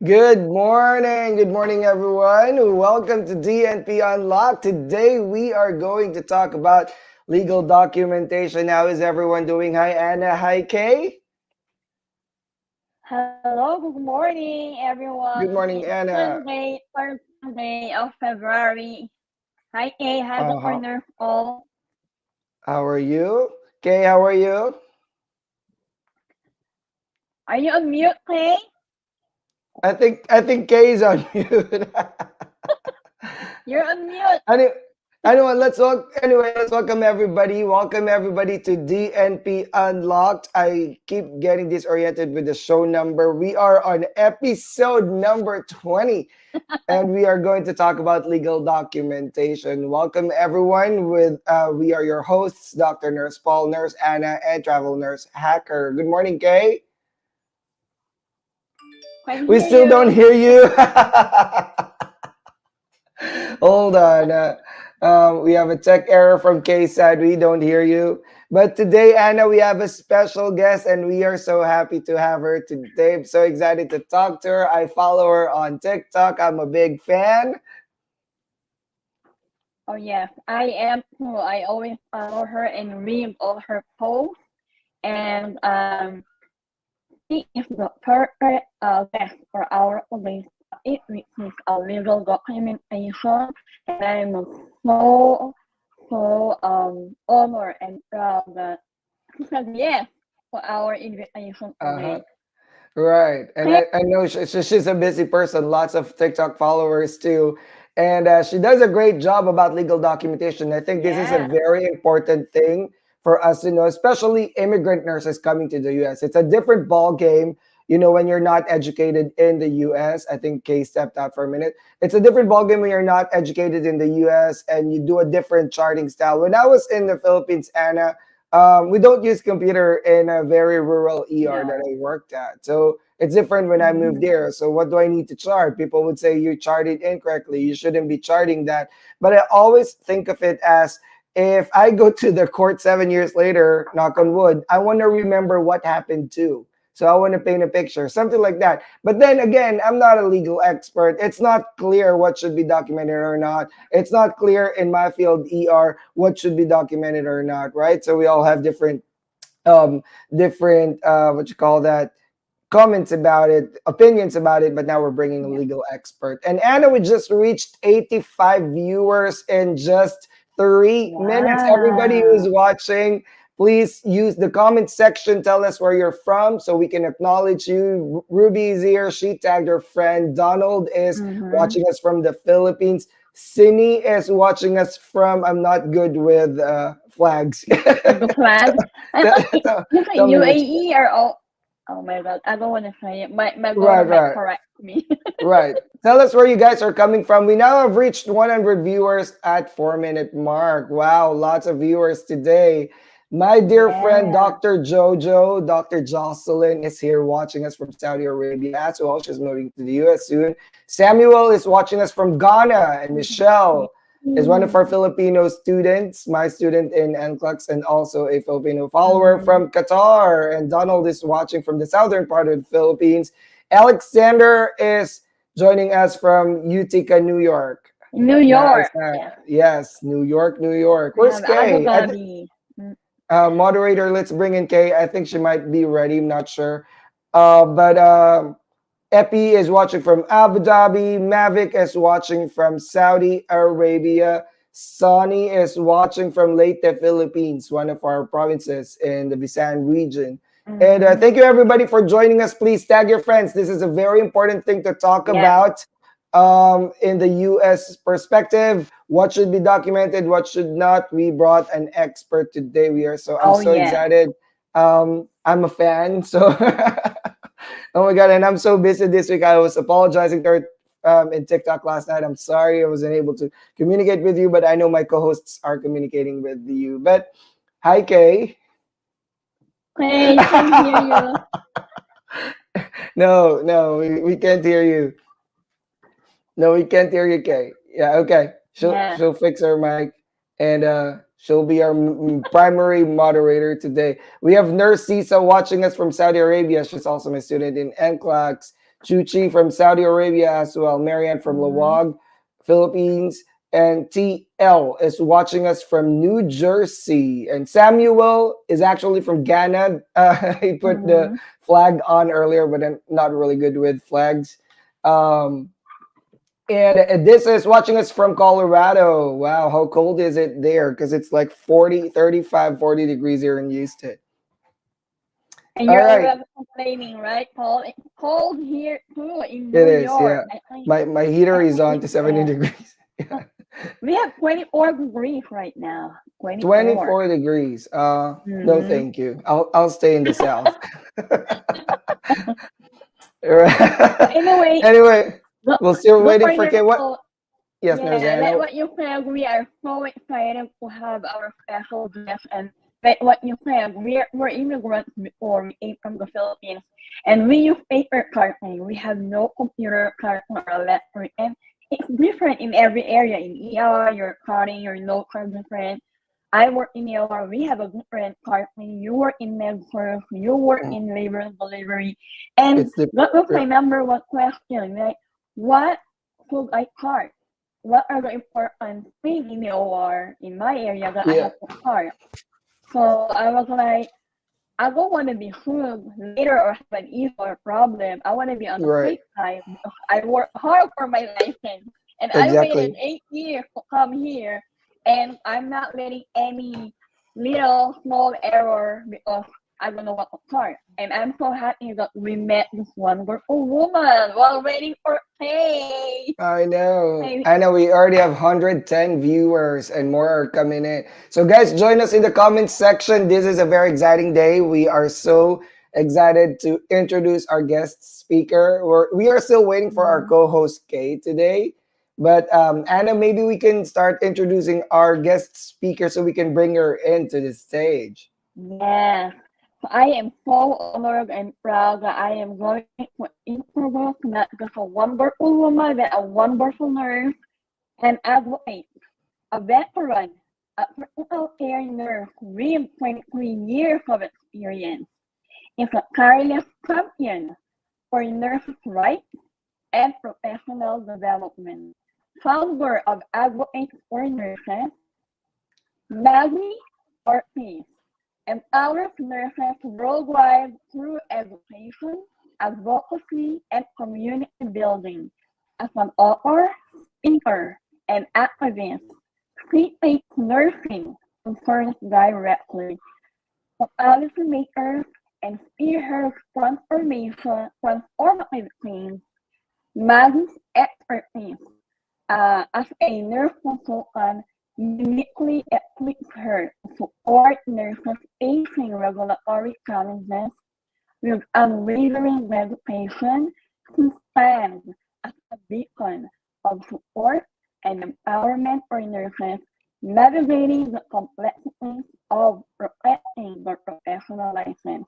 Good morning, everyone. Welcome to DNP Unlocked. Today we are going to talk about legal documentation. How is everyone doing? Hi, Anna. Hi, Kay. Hello, good morning, everyone. Good morning, It's Anna. Sunday, first Sunday of February. Hi, Kay. Hi, Dr. Uh-huh. Nurse Paul. How are you? Kay, how are you? Are you on mute, Kay? I think Kay is on mute. You're on mute. Any, let's welcome everybody. Welcome everybody to DNP Unlocked. I keep getting disoriented with the show number. We are on episode number 20, and we are going to talk about legal documentation. Welcome everyone. We are your hosts, Dr. Nurse Paul, Nurse Anna, and Travel Nurse Hacker. Good morning, Kay. Can We hear still don't you. hear you. Hold on. We have a tech error from Kay side. We don't hear you. But today, Anna, we have a special guest, and we are so happy to have her today. I'm so excited to talk to her. I follow her on TikTok. I'm a big fan. Oh, yes, I am too. I always follow her and read all her posts. And she is the perfect guest for our audience. It is a legal documentation, and I'm so honored and proud that she said yes for our invitation Uh-huh. today. Right. And Okay? I know she's a busy person, lots of TikTok followers too. And she does a great job about legal documentation. I think this is a Yeah. very important thing for us to know, especially immigrant nurses coming to the US. It's a different ball game. When you're not educated in the US, I think Kay stepped out for a minute. It's a different ball game when you're not educated in the US and you do a different charting style. When I was in the Philippines, Anna, we don't use computer in a very rural ER that No. I worked at. So it's different when I moved Mm. there. So what do I need to chart? People would say you charted incorrectly. You shouldn't be charting that. But I always think of it as if I go to the court 7 years later, knock on wood, I want to remember what happened too. So I want to paint a picture, something like that. But then again, I'm not a legal expert. It's not clear what should be documented or not. It's not clear in my field, ER, what should be documented or not, right? So we all have um, different what you call that comments about it, opinions about it. But now we're bringing a Yeah. legal expert. And Anna, we just reached 85 viewers in just 3 minutes. Everybody who's Wow. watching, please use the comment section. Tell us where you're from so we can acknowledge you. Ruby is here. She tagged her friend. Donald is Mm-hmm. watching us from the Philippines. Sini is watching us from, I'm not good with flags. With the flag. I tell, thought tell, you say tell me which. UAE or all. Oh my god, I don't want to say it. My Right, daughter might right. correct me. Right. Tell us where you guys are coming from. We now have reached 100 viewers at 4 minute mark. Wow, lots of viewers today. My dear friend Yeah. Dr. Jojo, Dr. Jocelyn is here watching us from Saudi Arabia as well. She's moving to the US soon. Samuel is watching us from Ghana, and Michelle is one of our Mm-hmm. Filipino students, my student in NCLEX, and also a Filipino follower Mm-hmm. from Qatar. And Donald is watching from the southern part of the Philippines. Alexander is joining us from Utica, New York. New Nice. York. Nice. Yeah. Yes, New York, New York. We Where's have Abu Kay? Dhabi. Mm. Moderator, let's bring in Kay. I think she might be ready. I'm not sure. But Epi is watching from Abu Dhabi. Mavic is watching from Saudi Arabia. Sonny is watching from Leyte, Philippines, one of our provinces in the Visan region. And Mm-hmm. thank you, everybody, for joining us. Please tag your friends. This is a very important thing to talk Yeah. about in the US perspective. What should be documented, what should not. We brought an expert today. I'm Oh so yeah. excited. I'm a fan. So oh my god, and I'm so busy this week. I was apologizing to her in TikTok last night. I'm sorry I wasn't able to communicate with you, but I know my co-hosts are communicating with you. But hi, Kay. Hey, you can hear you. No, no, we can't hear you. No, we can't hear you, Kay. Yeah, okay. Yeah. She'll fix her mic, and she'll be our primary moderator today. We have Nurse Sisa watching us from Saudi Arabia. She's also my student in NCLEX. Chuchi from Saudi Arabia as well. Marianne from Mhm. Lawag, Philippines. And TL is watching us from New Jersey. And Samuel is actually from Ghana. He put the Mhm. flag on earlier, but I'm not really good with flags. Um, and this is watching us from Colorado. Wow, how cold is it there? Because it's like 40, 35, 40 degrees here in Houston. And All you're right. already complaining, right, Paul? It's cold here too in It New is, York. yeah. My heater is on to 70 Yeah. degrees. Oh, Yeah. we have 24 degrees right now. 24. 24 degrees. No, Mm-hmm. thank you. I'll stay in the south. Right. Anyway, Anyway, look, we're still look waiting for for your Kate. What? call. Yes, Nurse Yeah, like Anna. what you said, we are so excited to have our special guest. And like what you said, we're immigrants before we came from the Philippines. And we use paper cartons. We have no computer carton or electric. And it's different in every area. In ER, your carting, your local different. I work in ER, we have a different carton. You work in med surg, you work Mm, in labor and delivery. And it's the that was yeah. my number one question. Like, what should I cart? What are the important things in the OR in my area that I Yeah, have to cart? So I was like, I don't want to be sued later or have an issue or problem. I want to be on the right. safe side because I work hard for my license and I waited Exactly. 8 years to come here and I'm not letting any little small error because I don't know what to start. And I'm so happy that we met this wonderful woman while waiting for pay. I know. Hey, I know we already have 110 viewers and more are coming in. So guys, join us in the comments section. This is a very exciting day. We are so excited to introduce our guest speaker. We are still waiting for our co-host Kay today. But Anna, maybe we can start introducing our guest speaker so we can bring her into the stage. yeah. So I am so honored and proud that I am going to introduce not just a wonderful woman, but a wonderful nurse and advocate, a veteran, a critical care nurse with 23 years of experience. Is a tireless champion for nurses' rights and professional development. Founder of Advocates for Nurses, Maggie Ortiz empowers nurses worldwide through education, advocacy, and community building. As an author, speaker, and activist, she takes nursing concerns directly to policymakers and spearheads transformative change. Maggie's expertise as a nurse consultant uniquely equips her to support nurses facing regulatory challenges with unwavering dedication. She stands as a beacon of support and empowerment for nurses navigating the complexities of protecting their professional license.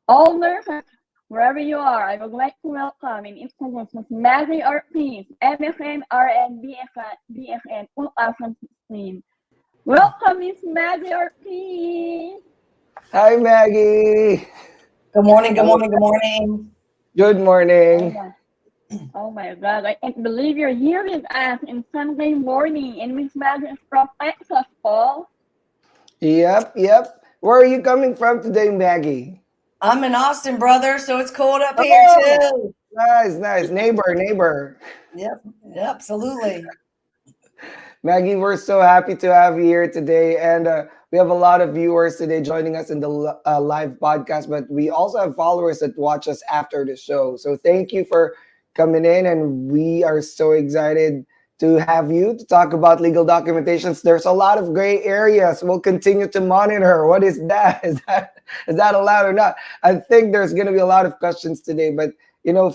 All nurses, wherever you are, I would like to welcome and introduce Ms. Maggie Ortiz, MSN RN BSN 2016. Welcome, Ms. Maggie Ortiz. Hi, Maggie. Good morning, good Hello. morning, good morning. Good Oh morning. my, oh my God, I can't believe you're here with us on Sunday morning. And Ms. Maggie is from Texas, Paul. Yep. Where are you coming from today, Maggie? I'm in Austin, brother, so it's cold up here Oh, too. nice. Neighbor. Yep, absolutely. Maggie, we're so happy to have you here today. And we have a lot of viewers today joining us in the live podcast, but we also have followers that watch us after the show. So thank you for coming in. And we are so excited to have you to talk about legal documentations. There's a lot of gray areas. We'll continue to monitor. What is that? Is that allowed or not? I think there's going to be a lot of questions today, but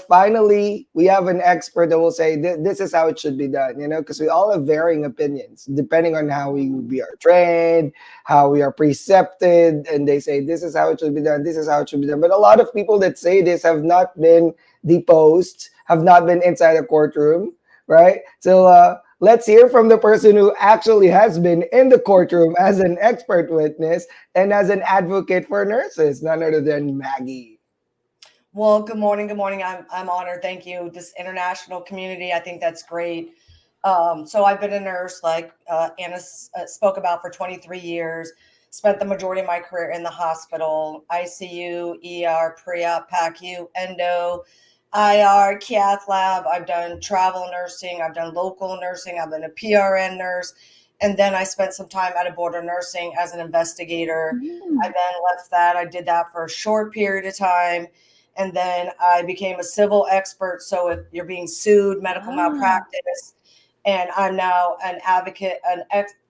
finally we have an expert that will say this is how it should be done, because we all have varying opinions depending on how we are trained, how we are precepted, and they say this is how it should be done, this is how it should be done. But a lot of people that say this have not been deposed, have not been inside a courtroom, right? So let's hear from the person who actually has been in the courtroom as an expert witness and as an advocate for nurses, none other than Maggie. Well, good morning. Good morning. I'm honored. Thank you. This international community, I think that's great. So I've been a nurse, like Anna spoke about, for 23 years. Spent the majority of my career in the hospital, ICU, ER, pre-op, PACU, endo, IR, cath lab. I've done travel nursing. I've done local nursing. I've been a PRN nurse. And then I spent some time at a border nursing as an investigator. I then left that. I did that for a short period of time. And then I became a civil expert. So if you're being sued, medical malpractice, and I'm now an advocate,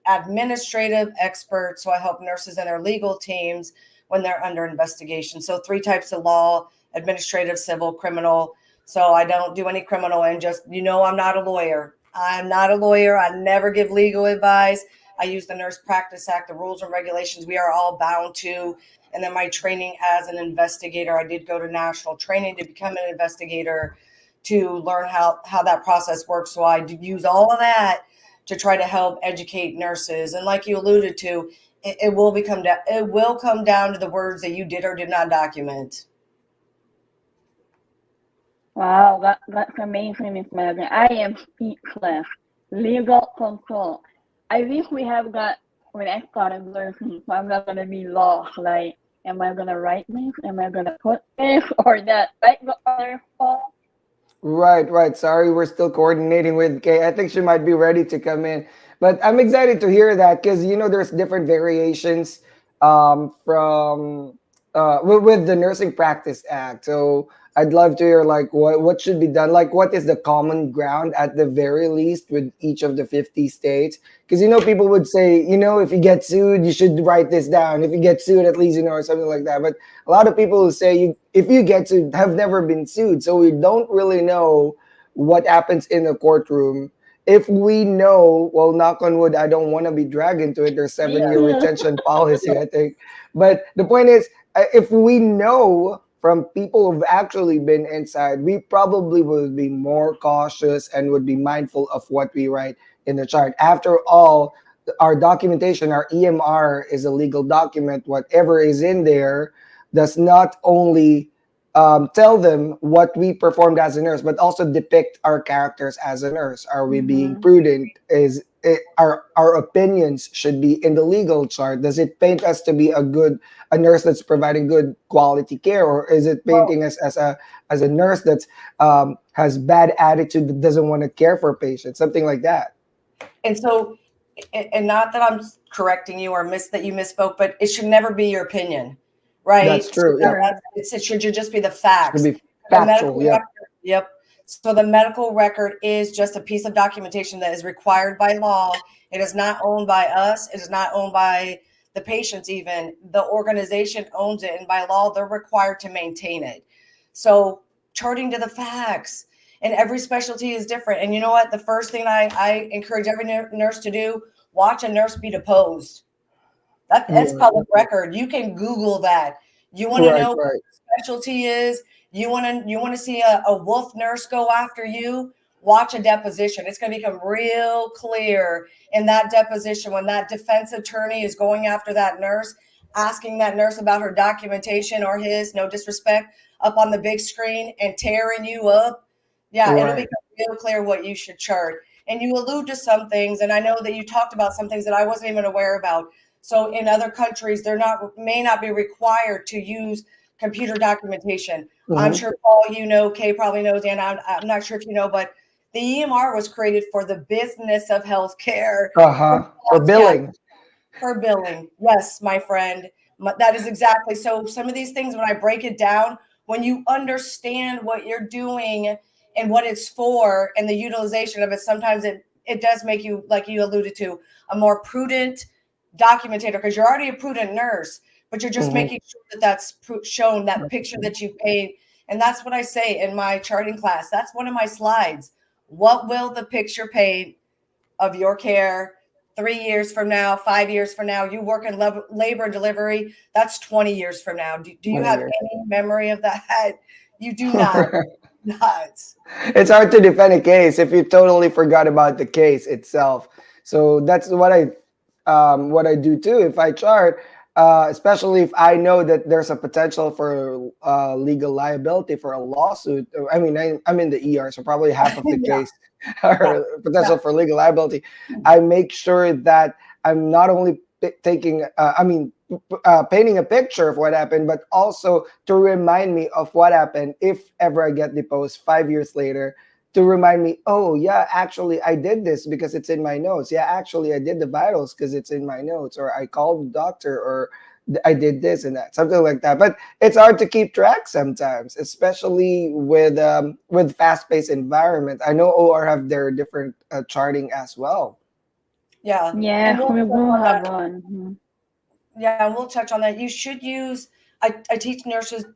administrative expert. So I help nurses and their legal teams when they're under investigation. So 3 types of law: administrative, civil, criminal. So I don't do any criminal, and just, I'm not a lawyer. I'm not a lawyer. I never give legal advice. I use the Nurse Practice Act, the rules and regulations we are all bound to. And then my training as an investigator, I did go to national training to become an investigator, to learn how that process works. So I use all of that to try to help educate nurses. And like you alluded to, it will come down to the words that you did or did not document. Wow, that's amazing, Miss Megan. I am speechless. Legal control. I wish we have got, when I started learning, so I'm not going to be lost. Like, am I going to write this? Am I going to put this or that? Right, DrNursePaul? Right. Sorry, we're still coordinating with Kay. I think she might be ready to come in. But I'm excited to hear that because, there's different variations from with the Nursing Practice Act. So I'd love to hear like what should be done. Like what is the common ground at the very least with each of the 50 states? Because, people would say, if you get sued, you should write this down. If you get sued, at least, or something like that. But a lot of people will say if you get sued, have never been sued. So we don't really know what happens in the courtroom. If we know, well, knock on wood, I don't want to be dragged into it. There's 7-year retention policy, I think. But the point is, if we know from people who've actually been inside, we probably would be more cautious and would be mindful of what we write in the chart. After all, our documentation, our EMR, is a legal document. Whatever is in there does not only tell them what we performed as a nurse, but also depict our characters as a nurse. Are we being prudent? Our opinions should be in the legal chart. Does it paint us to be a nurse that's providing good quality care, or is it painting us as a nurse that's has bad attitude, that doesn't want to care for patients, something like that? And so, and not that I'm correcting you or that you misspoke, but it should never be your opinion, right? That's true. So it should just be the facts. Should be factual. Yep. So the medical record is just a piece of documentation that is required by law. It is not owned by us. It is not owned by the patients even. The organization owns it, and by law, they're required to maintain it. So charting to the facts. And every specialty is different. And you know what? The first thing I encourage every nurse to do, watch a nurse be deposed. That's public record. You can Google that. You want to know what the specialty is? You want to see a wolf nurse go after you? Watch a deposition. It's going to become real clear in that deposition when that defense attorney is going after that nurse, asking that nurse about her documentation or his, no disrespect, up on the big screen and tearing you up. Yeah, it'll become real clear what you should chart. And you allude to some things, and I know that you talked about some things that I wasn't even aware about. So in other countries, may not be required to use computer documentation. I'm sure, Paul, Kay probably knows, and I'm not sure if you know, but the EMR was created for the business of healthcare. For billing. For billing. Yes, my friend. That is exactly. So some of these things, when I break it down, when you understand what you're doing and what it's for and the utilization of it, sometimes it does make you, like you alluded to, a more prudent documentator, because you're already a prudent nurse, but you're just making sure that that's shown, that picture that you paint. And that's what I say in my charting class. That's one of my slides. What will the picture paint of your care 3 years from now, 5 years from now? You work in labor and delivery. That's 20 years from now. Do you have any memory of that? You do not. It's hard to defend a case if you totally forgot about the case itself. So that's what I do too. If I chart, especially if I know that there's a potential for legal liability for a lawsuit. I mean, I'm in the ER, so probably half of the Yeah, case yeah, or yeah. potential for legal liability. I make sure that I'm not only taking, painting a picture of what happened, but also to remind me of what happened if ever I get deposed 5 years later. To remind me, oh yeah, actually I did this because it's in my notes. Yeah, actually I did the vitals because it's in my notes, or I called the doctor, or I did this and that, something like that. But it's hard to keep track sometimes, especially with fast-paced environment. I know OR have their different charting as well. Yeah. And Yeah, we'll we touch will on have that. one. Mhm. Yeah, and we'll touch on that. You should use, I teach nurses,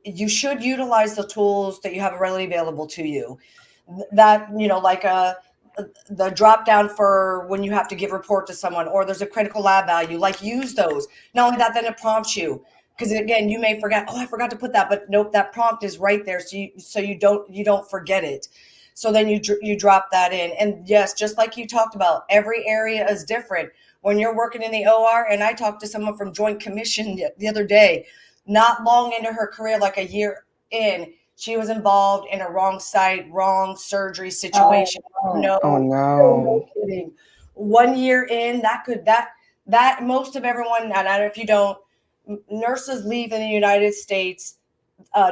you should utilize the tools that you have readily available to you. That, like the drop down for when you have to give report to someone, or there's a critical lab value, like use those. Not only that, then it prompts you. Because again, you may forget, oh, I forgot to put that, but nope, that prompt is right there. So you don't forget it. So then you drop that in. And yes, just like you talked about, every area is different. When you're working in the OR, and I talked to someone from Joint Commission the other day, not long into her career, like a year in, she was involved in a wrong site, wrong surgery Oh, situation. oh. No, Oh no no. kidding. 1 year in, that most of everyone, and I don't know if you don't, nurses leave in the United States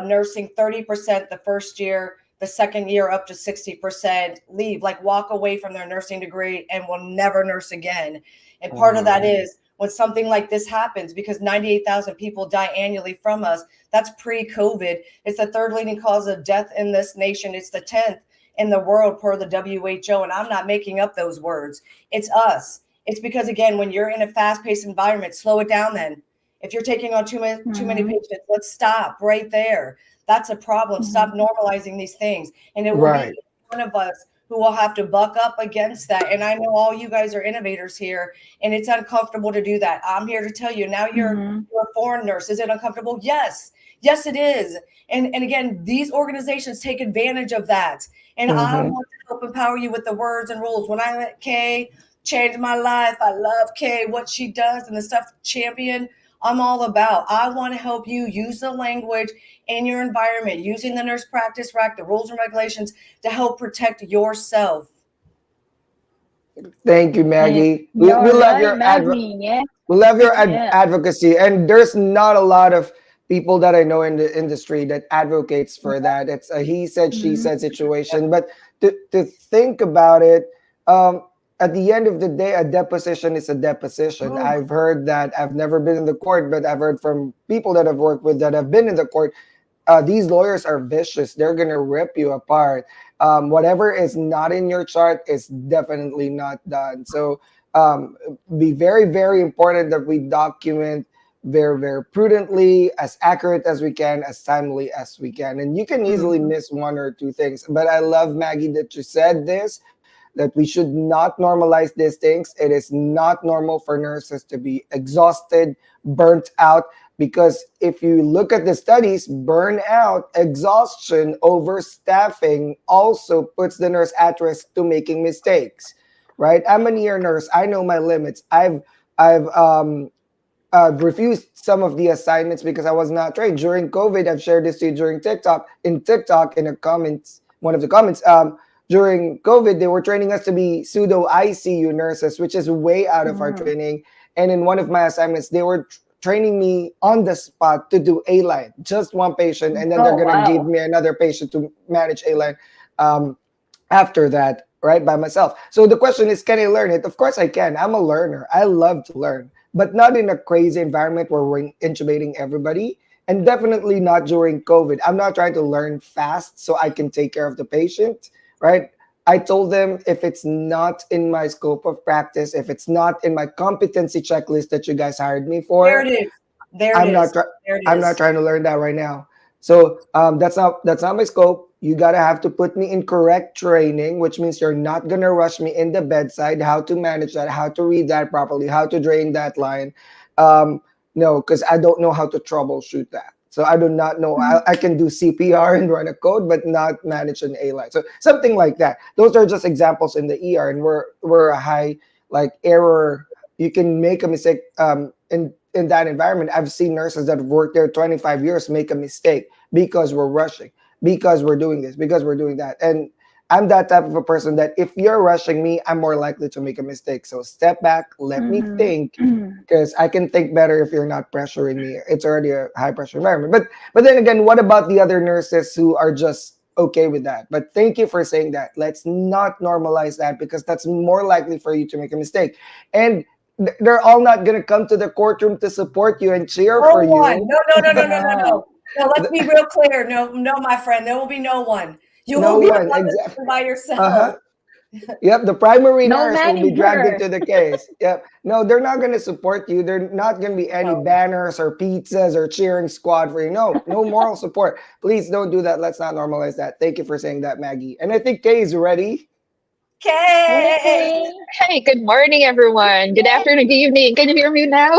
nursing 30% the first year, the second year up to 60% leave, like walk away from their nursing degree and will never nurse again. And part of that Wow. is when something like this happens, because 98,000 people die annually from us. That's pre-COVID. It's the third leading cause of death in this nation. It's the 10th in the world per the WHO. And I'm not making up those words. It's us. It's because, again, when you're in a fast-paced environment, slow it down then. If you're taking on too many Mhm. patients, let's stop right there. That's a problem. Stop Mhm. normalizing these things. And it will be Right. one of us who will have to buck up against that. And I know all you guys are innovators here, and it's uncomfortable to do that. I'm here to tell you now Mhm. you're a foreign nurse. Is it uncomfortable? Yes. Yes, it is. And again, these organizations take advantage of that. And I Mm-hmm. want to help empower you with the words and rules. When I met Kay, changed my life. I love Kay, what she does and the stuff champion. I'm all about. I want to help you use the language in your environment, using the Nurse Practice Act, the rules and regulations to help protect yourself. Thank you, Yeah, Maggie. We you're love right, your Maggie. Yeah, we love your yeah. advocacy, and there's not a lot of people that I know in the industry that advocates for that. It's a he said she Mhm. said situation. But to think about it, um, at the end of the day, a deposition is a deposition. Ooh, I've heard that. I've never been in the court, but I've heard from people that I've worked with that have been in the court. These lawyers are vicious. They're gonna rip you apart. Whatever is not in your chart is definitely not done. So be very, very important that we document very, very prudently, as accurate as we can, as timely as we can. And you can easily Mhm. miss one or two things. But I love, Maggie, that you said this, that we should not normalize these things. It is not normal for nurses to be exhausted, burnt out, because if you look at the studies, burnout, exhaustion, overstaffing also puts the nurse at risk to making mistakes, right? I'm an ER nurse. I know my limits. I've refused some of the assignments because I was not trained. During COVID, I've shared this to you during TikTok, in a comments, one of the comments. During COVID, they were training us to be pseudo ICU nurses, which is way out of our Mhm. training. And in one of my assignments, they were training me on the spot to do A line, just one patient, and then they're Oh, gonna give wow. me another patient to manage A line. Um, After that, right, by myself. So the question is, can I learn it? Of course I can. I'm a learner. I love to learn, but not in a crazy environment where we're intubating everybody, and definitely not during COVID. I'm not trying to learn fast so I can take care of the patient, right? I told them, if it's not in my scope of practice, if it's not in my competency checklist that you guys hired me there it for, is. There it I'm not is. try- There it I'm not is. trying to learn that right now. So that's not my scope. You gotta have to put me in correct training, which means you're not gonna rush me in the bedside. How to manage that? How to read that properly? How to drain that line? Um, no, because I don't know how to troubleshoot that. So I do not know. Mhm. I can do CPR and run a code, but not manage an A line. So something like that. Those are just examples in the ER, and we're a high like error. You can make a mistake in in that environment, I've seen nurses that have worked there 25 years make a mistake because we're rushing, because we're doing this, because we're doing that. And I'm that type of a person that if you're rushing me, I'm more likely to make a mistake. So step back, let me think, because I can think better if you're not pressuring me. It's already a high pressure environment. But then again, what about the other nurses who are just okay with that? But thank you for saying that. Let's not normalize that, because that's more likely for you to make a mistake. And they're all not going to come to the courtroom to support you and cheer for you. No. Let's be real clear. No, my friend. There will be no one. You will be exactly by yourself. Yep, the primary nurse will be dragged into the case. Yep. No, they're not going to support you. They're not going to be any banners or pizzas or cheering squad for you. No moral support. Please don't do that. Let's not normalize that. Thank you for saying that, Maggie. And I think Kay is ready. Kay! Hey, good morning, everyone. Good afternoon, good evening. Can you hear me now?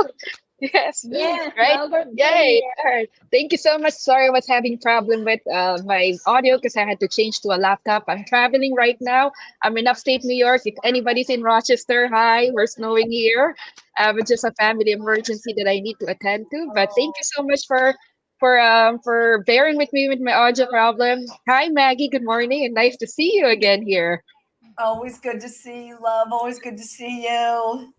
Yes. Yes. Right? Yay. All right. Thank you so much. Sorry, I was having problem with my audio because I had to change to a laptop. I'm traveling right now. I'm in upstate New York. If anybody's in Rochester, hi. We're snowing here. It's just a family emergency that I need to attend to. But thank you so much for bearing with me with my audio problem. Hi, Maggie. Good morning, and nice to see you again here. Always good to see you, love. Always good to see you.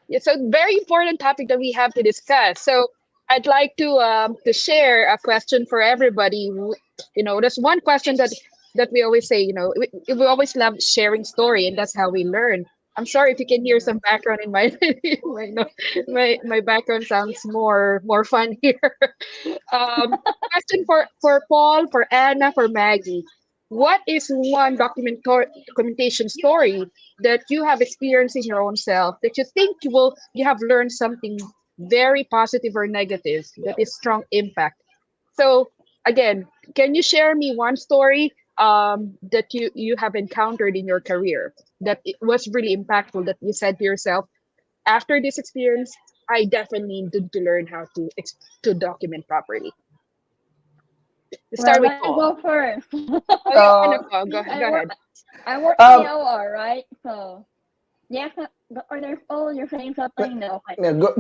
Yeah, so very important topic that we have to discuss. So I'd like to share a question for everybody. You know, there's one question that we always say. You know, we always love sharing story, and that's how we learn. I'm sorry if you can hear some background in my my background sounds more fun here. Question for Paul, for Anna, for Maggie. What is one documentation story that you have experienced in your own self that you think you have learned something very positive or negative that is strong impact? So again, can you share me one story that you have encountered in your career that it was really impactful, that you said to yourself, after this experience, I definitely need to learn how to document properly. Start with Paul. Go first. Go ahead. I work in the OR, right? So, yes, or there's all you're saying something? No.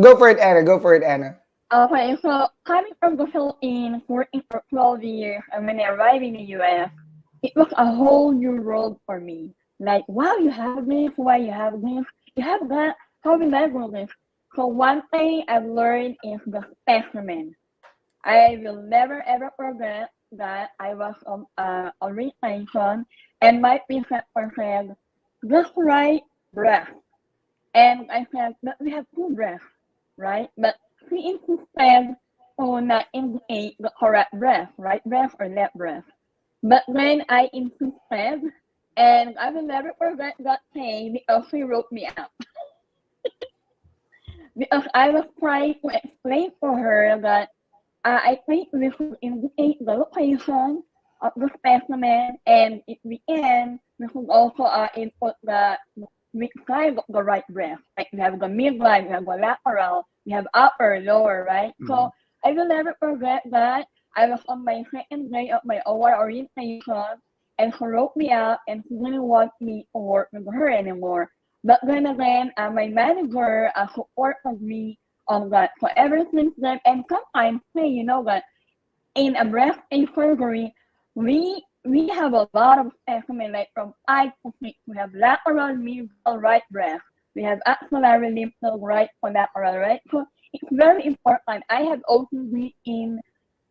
Go for it, Anna. Go for it, Anna. Okay, so coming from the Philippines, working for 12 years, and when I arrived in the US, it was a whole new world for me. Like, wow, you have this, why you have this, you have that, how will I do this? So one thing I've learned is the specimen. I will never ever forget that I was on orientation and my preceptor said, just right breath. And I said, but we have two breaths, right? But she insisted on indicate the correct breath, right breath or left breath. But then I insisted, and I will never forget that day because she wrote me out. Because I was trying to explain to her that I think we should indicate the location of the specimen, and in the end, we should also input which side of the right breath. Like we have the midline, we have the lateral, we have upper, lower, right? Mm-hmm. So I will never forget that I was on my second day of my OR orientation, and she wrote me out, and she didn't want me to work with her anymore. But then again, my manager supported me on that. So ever since then, and sometimes say, you know that in a breast surgery, we have a lot of specimen, like from 5 to 6. We have lateral, medial, right breast. We have axillary, lymph node, right collateral, right? So it's very important. I have OCD in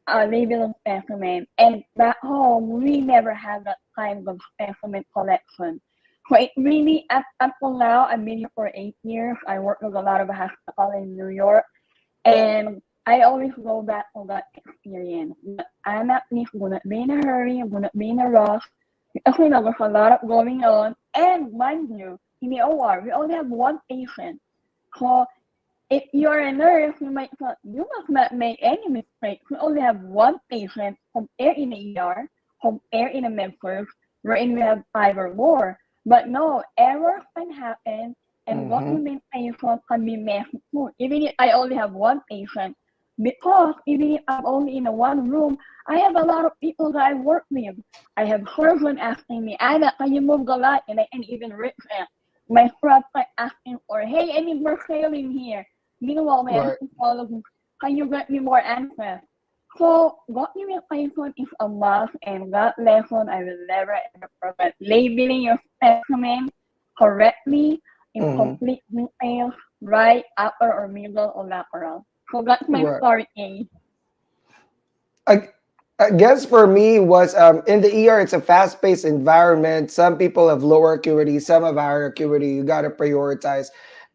labeling specimen, and back home, we never had that kind of specimen collection. So it really, up until now, I've been here for 8 years. I work with a lot of hospitals in New York, and I always go back to that experience. But I'm at least gonna be in a hurry, I'm gonna be in a rush, because you know, there's a lot of going on. And mind you, in the OR, we only have one patient. So if you're a nurse, you might thought, you must not make any mistakes. We only have one patient, compare in the ER, compare in a med-surg, wherein we have 5 or more. But no, errors can happen, and documentation can be messy too. Even if I only have one patient, because even if I'm only in one room, I have a lot of people that I work with. I have surgeons asking me, Anna, can you move the light? And I can even reach it. My scrubs are asking for, hey, I need more saline here. Meanwhile, Right. can you get me more answers? So what communication is a must, and that lesson I will never ever forget. Labeling your specimen correctly in Mhm. complete details, right, upper or middle or lateral. So that's my Right. story A. I, I guess for me was in the ER, it's a fast-paced environment. Some people have lower acuity, some have higher acuity. You got to prioritize,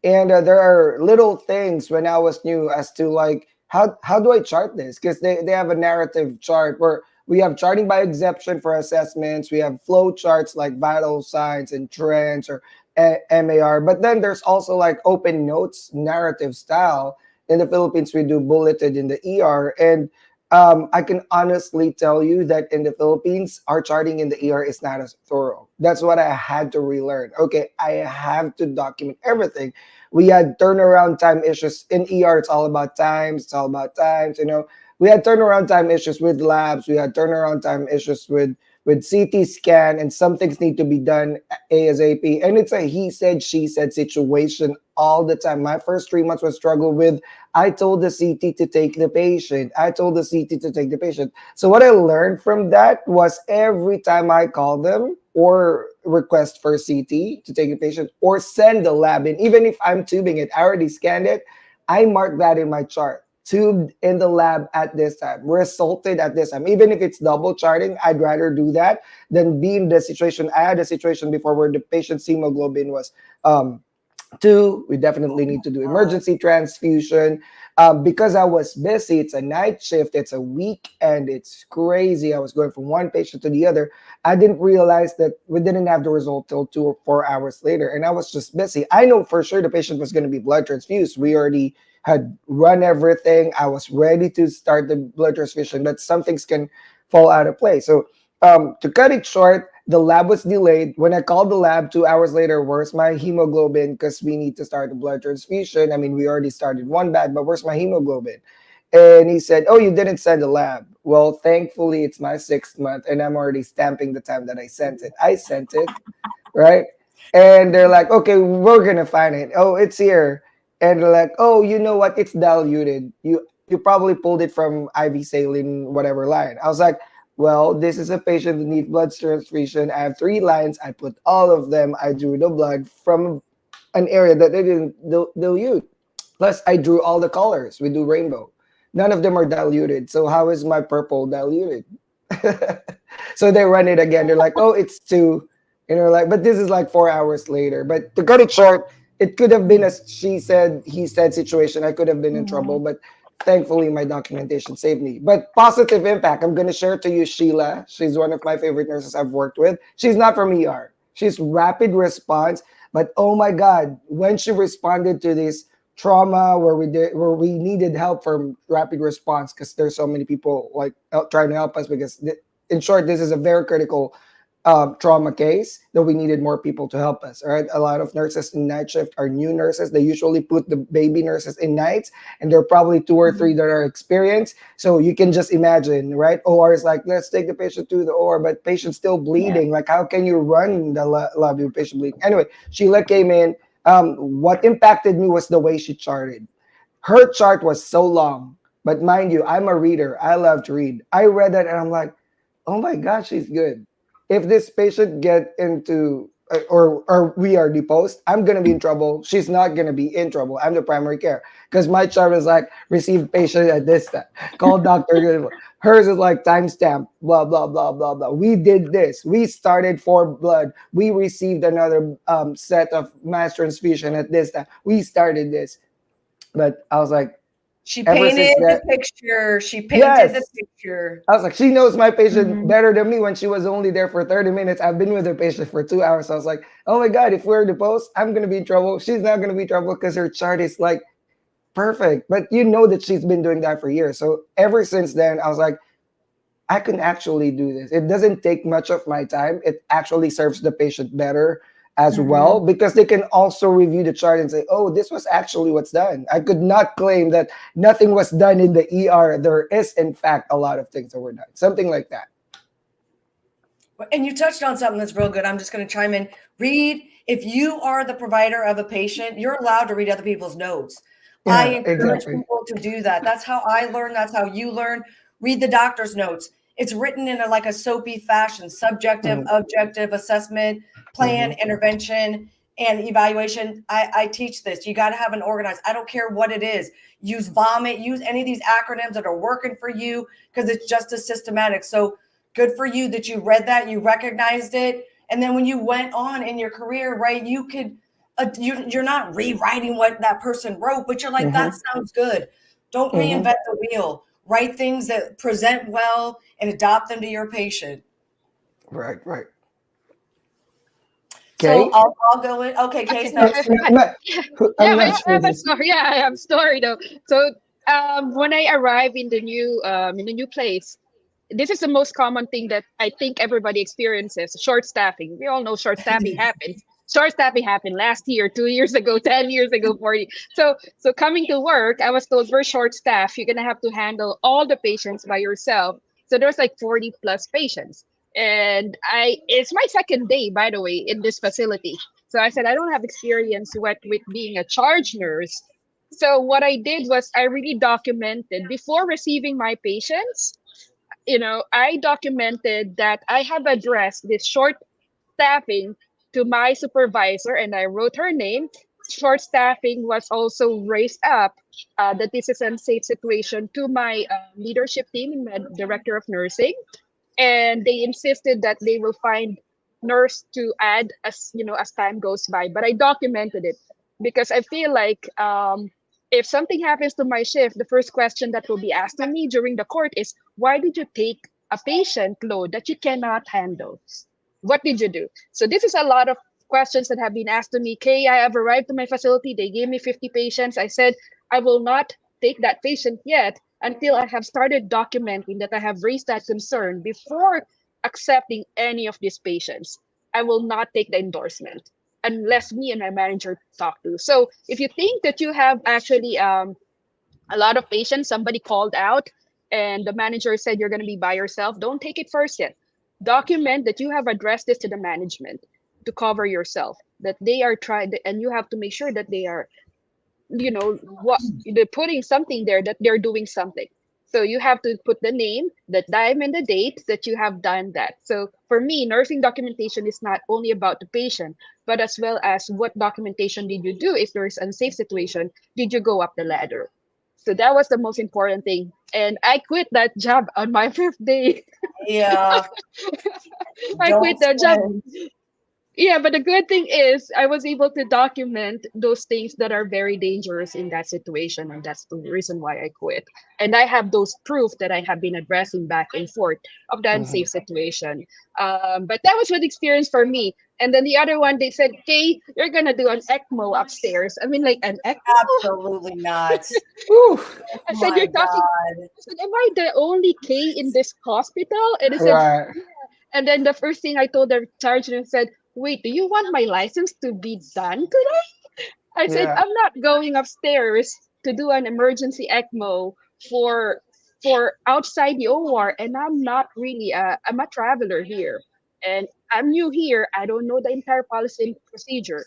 and there are little things when I was new as to like how do I chart this? Because they have a narrative chart where we have charting by exception for assessments. We have flow charts like vital signs and trends or MAR, but then there's also like open notes narrative style. In the Philippines, we do bulleted in the ER, and I can honestly tell you that in the Philippines, our charting in the ER is not as thorough. That's what I had to relearn. Okay, I have to document everything. We had turnaround time issues in ER. It's all about times. It's all about times. You know, we had turnaround time issues with labs. We had turnaround time issues with CT scan, and some things need to be done ASAP. And it's a he said, she said situation all the time. My first 3 months was struggle with I told the CT to take the patient. I told the CT to take the patient. So what I learned from that was every time I call them or request for CT to take a patient or send the lab in, even if I'm tubing it, I already scanned it, I mark that in my chart. Tubed in the lab at this time, resulted at this time. Even if it's double charting, I'd rather do that than be in the situation. I had a situation before where the patient's hemoglobin was um, two. We definitely need to do emergency transfusion. Because I was busy, it's a night shift, it's a weekend, it's crazy. I was going from one patient to the other. I didn't realize that we didn't have the result till 2 or 4 hours later, and I was just busy. I know for sure the patient was going to be blood transfused. We already had run everything. I was ready to start the blood transfusion, but some things can fall out of place. So to cut it short, the lab was delayed. When I called the lab 2 hours later, where's my hemoglobin? Because we need to start the blood transfusion. I mean, we already started one bag, but where's my hemoglobin? And he said, oh, you didn't send the lab. Well, thankfully, it's my 6th month, and I'm already stamping the time that I sent it. I sent it, right? And they're like, okay, we're gonna find it. Oh, it's here. And they're like, oh, you know what? It's diluted. You probably pulled it from IV saline, whatever line. I was like, well, this is a patient that needs blood transfusion. I have 3 lines. I put all of them. I drew the blood from an area that they didn't dilute. Plus, I drew all the colors. We do rainbow. None of them are diluted. So how is my purple diluted? So they run it again. They're like, oh, it's two. And they're like, but this is like 4 hours later. But to cut it short, it could have been a she said, he said situation. I could have been in trouble, Mhm. but thankfully my documentation saved me. But positive impact. I'm going to share to you Sheila. She's one of my favorite nurses I've worked with. She's not from ER. She's rapid response. But oh my God, when she responded to this trauma where we needed help from rapid response because there's so many people like trying to help us because in short, this is a very critical trauma case that we needed more people to help us. All right, a lot of nurses in night shift are new nurses. They usually put the baby nurses in nights, and there are probably 2 or 3 that are experienced. So you can just imagine, right? OR is like, let's take the patient to the OR, but patient's still Yeah. bleeding. Like, how can you run the lab with patient bleeding? Anyway, Sheila came in. What impacted me was the way she charted. Her chart was so long, but mind you, I'm a reader. I love to read. I read that and I'm like, oh my gosh, she's good. If this patient get into or we are deposed, I'm gonna be in trouble. She's not gonna be in trouble. I'm the primary care because my chart is like receive patient at this time, call doctor. Hers is like timestamp, blah blah blah blah blah. We did this. We started for blood. We received another set of mass transfusion at this time. We started this, but I was like, She ever painted since the that, picture. She painted the yes, picture. I was like, she knows my patient Mhm. better than me when she was only there for 30 minutes. I've been with her patient for 2 hours. So I was like, oh my God, if we're deposed, I'm going to be in trouble. She's not going to be in trouble because her chart is like perfect. But you know that she's been doing that for years. So ever since then, I was like, I can actually do this. It doesn't take much of my time. It actually serves the patient better as well Mhm. because they can also review the chart and say, oh, this was actually what's done. I could not claim that nothing was done in the ER. There is, in fact, a lot of things that were done. Something like that. And you touched on something that's real good. I'm just going to chime in. Read, if you are the provider of a patient, you're allowed to read other people's notes. I Yeah, encourage exactly. people to do that. That's how I learn. That's how you learn. Read the doctor's notes. It's written in like a soapy fashion, subjective, Mhm, objective assessment, plan, mhm, intervention, and evaluation. I teach this. You got to have an organized. I don't care what it is. Use vomit, use any of these acronyms that are working for you because it's just as systematic. So good for you that you read that, you recognized it. And then when you went on in your career, right, you could you're not rewriting what that person wrote, but you're like, that mhm, sounds good. Don't mhm. reinvent the wheel. Write things that present well and adopt them to your patient. Right, right. So Okay. I'll go in. Okay, Case Yeah, notes. I'm Yeah, I not sure have a this. story. Yeah, I have a story though. So when I arrive in the new place, this is the most common thing that I think everybody experiences: short staffing. We all know short staffing happens. Short staffing happened last year, 2 years ago, 10 years ago, 40. So coming to work, I was told we're short staff. You're gonna have to handle all the patients by yourself. So there's like 40 plus patients. And it's my second day, by the way, in this facility. So I said I don't have experience with being a charge nurse. So what I did was I really documented before receiving my patients. I documented that I have addressed this short staffing to my supervisor, and I wrote her name. Short staffing was also raised up, that this is an unsafe situation, to my leadership team, director of nursing, and they insisted that they will find nurse to add as time goes by. But I documented it because I feel like, if something happens to my shift, the first question that will be asked of me during the court is, why did you take a patient load that you cannot handle? What did you do? So this is a lot of questions that have been asked to me. Kay, I have arrived to my facility. They gave me 50 patients. I said, I will not take that patient yet until I have started documenting that I have raised that concern before accepting any of these patients. I will not take the endorsement unless me and my manager talk to. So if you think that you have actually a lot of patients, somebody called out and the manager said you're going to be by yourself, don't take it first yet. Document that you have addressed this to the management to cover yourself, that they are trying, and you have to make sure that they are, what they're putting something there, that they're doing something. So you have to put the name, the time, and the date that you have done that. So for me, nursing documentation is not only about the patient, but as well as what documentation did you do if there is unsafe situation, did you go up the ladder? So that was the most important thing, and I quit that job on my fifth day. Yeah, I don't quit that job. spend. Yeah, but the good thing is I was able to document those things that are very dangerous in that situation, and that's the reason why I quit. And I have those proof that I have been addressing back and forth of the Mhm. unsafe situation. But that was good experience for me. And then the other one, they said, "Kay, you're gonna do an ECMO upstairs." I mean, like an ECMO. Absolutely not. Whew. I said, My "You're talking." God. I said, "Am I the only K in this hospital?" And they said, Right. and then the first thing I told the charge nurse said, "Wait, do you want my license to be done today?" I said, Yeah. "I'm not going upstairs to do an emergency ECMO for outside the OR, and I'm not really I'm a traveler here, and I'm new here. I don't know the entire policy and procedure,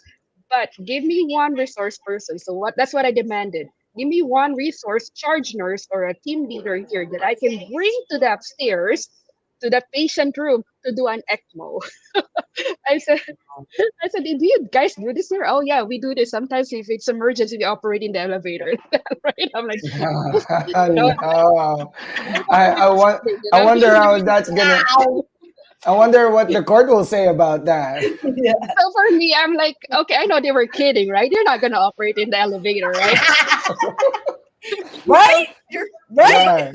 but give me one resource person." So that's what I demanded. Give me one resource charge nurse or a team leader here that I can bring to the upstairs to the patient room to do an ECMO. I said, I said, "Do you guys do this here?" "Oh yeah, we do this. Sometimes if it's emergency, we operate in the elevator." Right? I'm like, you know, No. I, very I want frustrated. I I'm wonder being how very that's gonna Ow. I wonder what the court will say about that. Yeah. So for me, I'm like, okay, I know they were kidding, right? You're not gonna operate in the elevator, right? Right? So You're right. Right.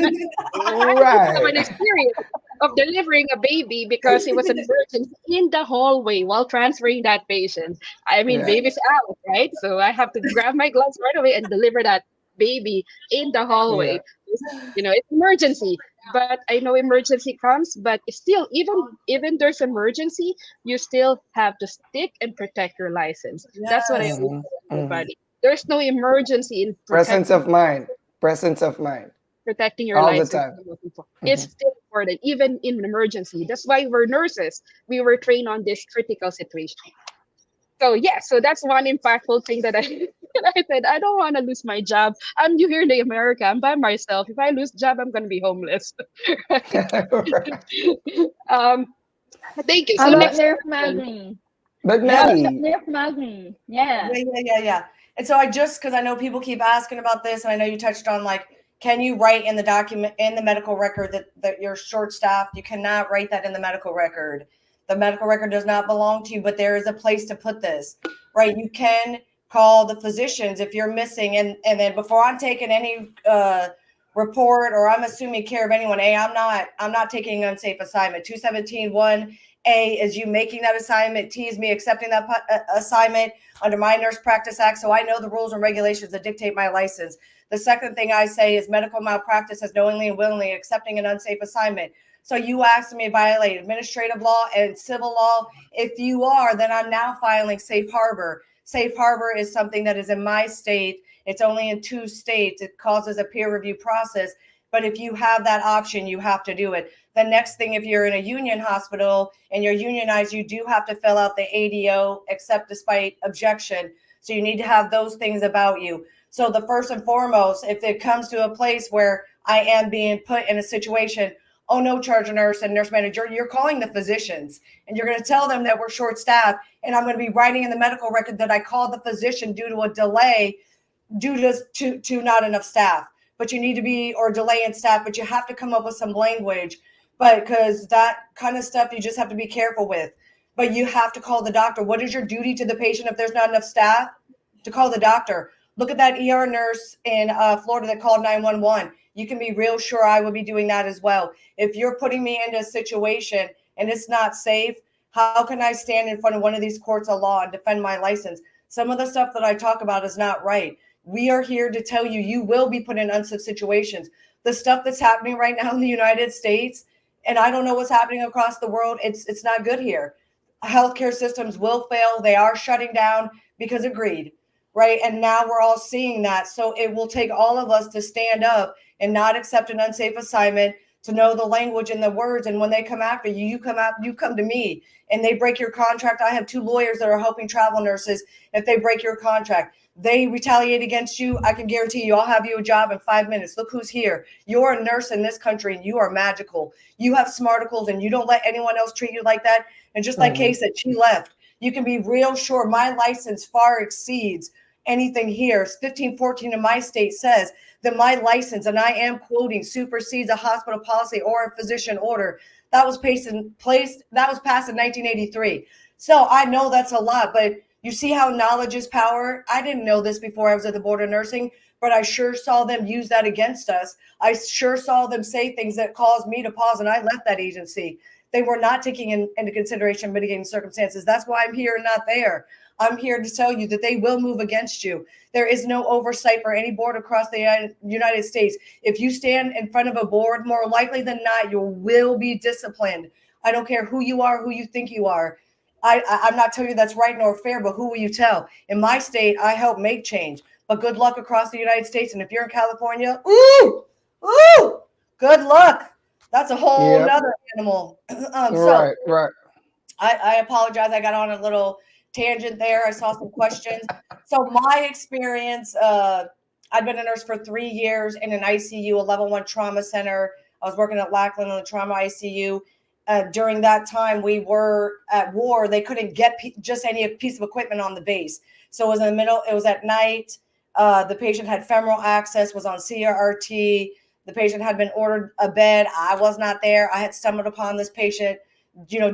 I also have Right. an experience of delivering a baby because it was an emergency in the hallway while transferring that patient. I mean, Yeah. baby's out, right? So I have to grab my gloves right away and deliver that baby in the Yeah. hallway. It's emergency, but I know emergency comes, but it's still, even there's emergency, you still have to stick and protect your license. That's what I Yes. always Hmm. tell Hmm. everybody. There's no emergency in Presence of mind. Presence of mind. protecting your All the license. time. It's Hmm. still important, even in an emergency. That's why we're nurses. We were trained on this critical situation. So yeah, so that's one impactful thing that I And I said, I don't want to lose my job. I'm new here in America. I'm by myself. If I lose job, I'm going to be homeless. Right? um, thank you. How So about next Nurse question. Maggie? But How about Maggie, Nurse Maggie? Yeah. Yeah. And so because I know people keep asking about this, and I know you touched on like, can you write in the document in the medical record that you're short staffed? You cannot write that in the medical record. The medical record does not belong to you, but there is a place to put this, right? You can call the physicians if you're missing, and then before I'm taking any report or I'm assuming care of anyone, I'm not taking an unsafe assignment. 217(1)A is you making that assignment. T is me accepting that assignment under my Nurse Practice Act, so I know the rules and regulations that dictate my license. The second thing I say is medical malpractice as knowingly and willingly accepting an unsafe assignment. So you asked me to violate administrative law and civil law. If you are, then I'm now filing safe harbor. Safe harbor is something that is in my state. It's only in 2 states. It causes a peer review process. But if you have that option, you have to do it. The next thing, if you're in a union hospital and you're unionized, you do have to fill out the ADO, except despite objection. So you need to have those things about you. So the first and foremost, if it comes to a place where I am being put in a situation, oh no, charge nurse and nurse manager, you're calling the physicians and you're going to tell them that we're short staffed. And I'm going to be writing in the medical record that I called the physician due to a delay, due to not enough staff. But you need to be, or delay in staff, but you have to come up with some language. But because that kind of stuff you just have to be careful with. But you have to call the doctor. What is your duty to the patient if there's not enough staff? To call the doctor. Look at that ER nurse in Florida that called 911. You can be real sure I would be doing that as well. If you're putting me into a situation and it's not safe, how can I stand in front of one of these courts of law and defend my license? Some of the stuff that I talk about is not right. We are here to tell you, you will be put in unsafe situations. The stuff that's happening right now in the United States, and I don't know what's happening across the world, it's not good here. Healthcare systems will fail. They are shutting down because of greed, right? And now we're all seeing that. So it will take all of us to stand up and not accept an unsafe assignment, to know the language and the words. And when they come after you, you come to me and they break your contract. I have 2 lawyers that are helping travel nurses. If they break your contract, they retaliate against you, I can guarantee you, I'll have you a job in 5 minutes. Look who's here. You're a nurse in this country and you are magical. You have smarticles and you don't let anyone else treat you like that. And just like Kay said, she left. You can be real sure my license far exceeds anything here. 1514 in my state says that my license, and I am quoting, supersedes a hospital policy or a physician order. That was passed in 1983. So I know that's a lot, but you see how knowledge is power? I didn't know this before I was at the Board of Nursing, but I sure saw them use that against us. I sure saw them say things that caused me to pause, and I left that agency. They were not taking into consideration mitigating circumstances. That's why I'm here and not there. I'm here to tell you that they will move against you. There is no oversight for any board across the United States. If you stand in front of a board, more likely than not, you will be disciplined. I don't care who you are, who you think you are. I'm not telling you that's right nor fair, but who will you tell? In my state, I help make change. But good luck across the United States. And if you're in California, good luck. That's a whole nother animal. Right. I apologize. I got on a little tangent there. I saw some questions. So my experience, I've been a nurse for 3 years in an ICU, a level 1 trauma center. I was working at Lackland in the trauma ICU. During that time, we were at war. They couldn't get just any piece of equipment on the base. So it was in the middle. It was at night. The patient had femoral access, was on CRT. The patient had been ordered a bed. I was not there. I had stumbled upon this patient,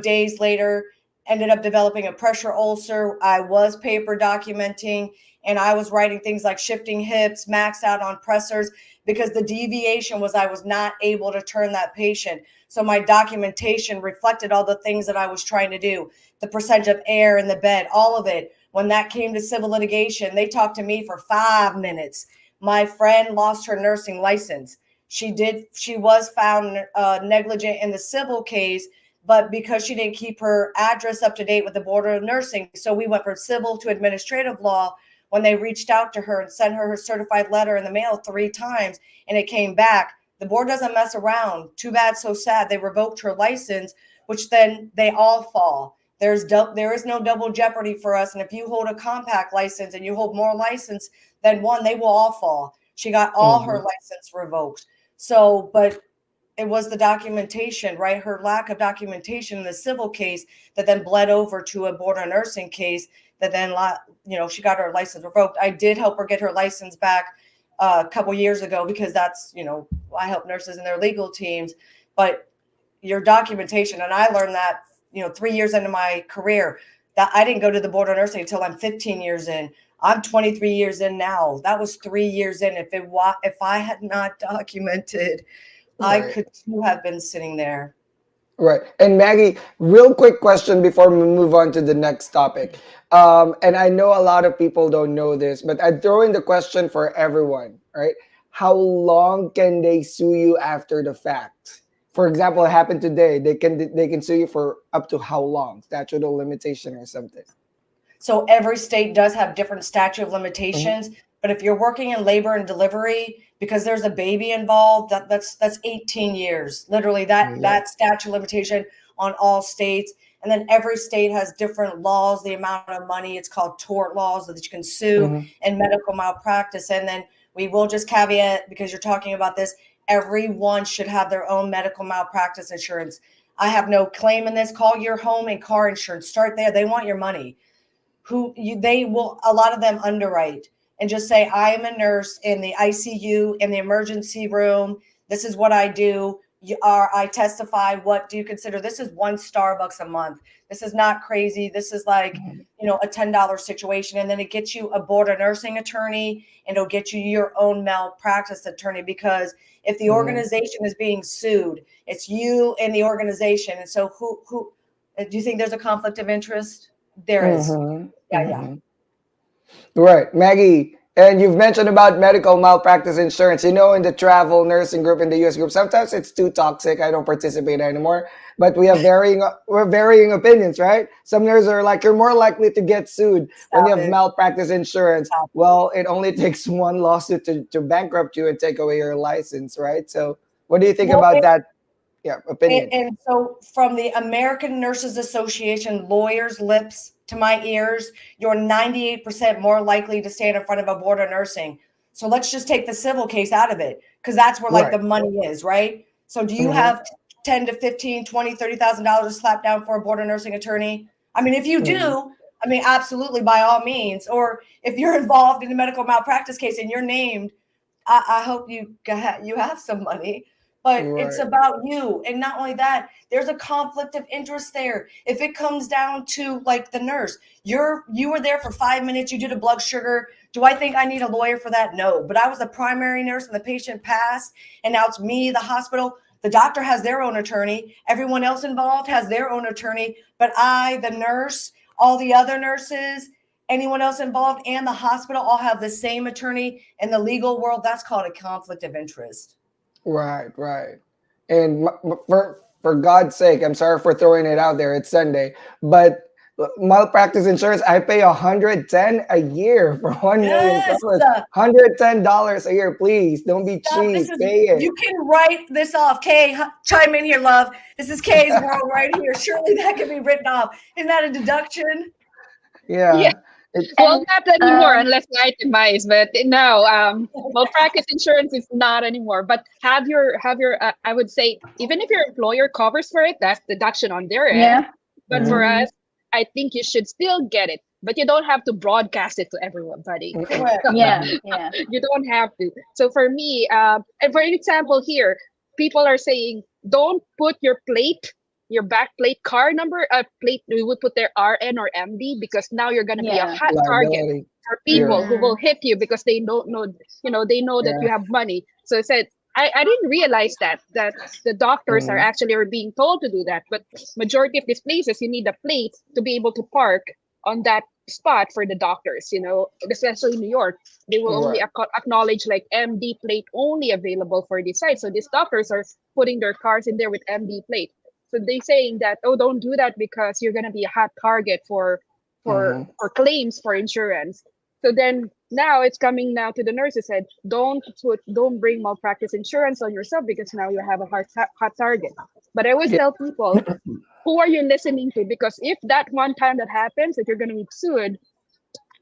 days later, ended up developing a pressure ulcer. I was paper documenting, and I was writing things like shifting hips, maxed out on pressors, because the deviation was I was not able to turn that patient. So my documentation reflected all the things that I was trying to do, the percentage of air in the bed, all of it. When that came to civil litigation, they talked to me for 5 minutes. My friend lost her nursing license. She was found negligent in the civil case, but because she didn't keep her address up to date with the Board of Nursing. So we went from civil to administrative law when they reached out to her and sent her certified letter in the mail 3 times, and it came back. The board doesn't mess around. Too bad, so sad. They revoked her license, which then they all fall. There is no double jeopardy for us. And if you hold a compact license and you hold more license than one, they will all fall. She got all her license revoked. So, but it was the documentation, right? Her lack of documentation in the civil case that then bled over to a board of nursing case that then, she got her license revoked. I did help her get her license back a couple years ago because that's, I help nurses in their legal teams. But your documentation, and I learned that, 3 years into my career, that I didn't go to the board of nursing until I'm 15 years in. I'm 23 years in now. That was 3 years in. If I had not documented, I could too have been sitting there. Right. And Maggie, real quick question before we move on to the next topic. And I know a lot of people don't know this, but I throw in the question for everyone, right? How long can they sue you after the fact? For example, it happened today. They can sue you for up to how long? Statute of limitation or something. So every state does have different statute of limitations. But if you're working in labor and delivery, because there's a baby involved, that's 18 years, literally that statute of limitation on all states. And then every state has different laws, the amount of money, it's called tort laws that you can sue and medical malpractice. And then we will just caveat, because you're talking about this, everyone should have their own medical malpractice insurance. I have no claim in this. Call your home and car insurance. Start there. They want your money. They will, a lot of them underwrite and just say, I am a nurse in the ICU, in the emergency room. This is what I do. I testify. What do you consider? This is $1 Starbucks a month. This is not crazy. This is like, a $10 situation. And then it gets you a board of nursing attorney, and it'll get you your own malpractice attorney, because if the organization is being sued, it's you and the organization. And so who do you think there's a conflict of interest? There is. Yeah. Right. Maggie, and you've mentioned about medical malpractice insurance. In the travel nursing group, in the US group, sometimes it's too toxic. I don't participate anymore. But we have varying opinions, right? Some nurses are like, you're more likely to get sued when you have malpractice insurance. Well, it only takes one lawsuit to bankrupt you and take away your license, right? So what do you think about that? Yeah, opinion. And so from the American Nurses Association lawyers' lips to my ears, you're 98% more likely to stand in front of a board of nursing. So let's just take the civil case out of it, because that's where the money is, right? So do you have 10 to 15, 20, $30,000 to slap down for a board of nursing attorney? I mean, if you do, absolutely, by all means. Or if you're involved in a medical malpractice case and you're named, I hope you have some money. But it's about you. And not only that, there's a conflict of interest there. If it comes down to like the nurse, you were there for 5 minutes, you did a blood sugar. Do I think I need a lawyer for that? No. But I was the primary nurse and the patient passed, and now it's me, the hospital. The doctor has their own attorney. Everyone else involved has their own attorney. But I, the nurse, all the other nurses, anyone else involved, and the hospital all have the same attorney. In the legal world, that's called a conflict of interest. Right. And for God's sake, I'm sorry for throwing it out there. It's Sunday, but malpractice insurance, I pay $110 a year for 1 million coverage. $110 a year, please. Don't be cheap. Pay it. You can write this off. Kay, chime in here, love. This is Kay's world right here. Surely that can be written off. Isn't that a deduction? Yeah. Well, not anymore unless you itemize, but no, malpractice insurance is not anymore. But have your I would say, even if your employer covers for it, that's deduction on their end. Yeah. But for us, I think you should still get it, but you don't have to broadcast it to everybody. Yeah. You don't have to. So for me, and for an example here, people are saying, don't put your back plate car number, plate, we would put their RN or MD, because now you're going to be a hot target for people who will hit you because they don't know, they know that you have money. So I said, I didn't realize that the doctors are being told to do that. But majority of these places, you need a plate to be able to park on that spot for the doctors, especially in New York. They will only acknowledge like MD plate only available for this site. So these doctors are putting their cars in there with MD plate. So they're saying that, don't do that because you're going to be a hot target for claims for insurance. So then now it's coming now to the nurses said, don't bring malpractice insurance on yourself because now you have a hot target. But I always tell people, who are you listening to? Because if that one time that happens that you're going to be sued,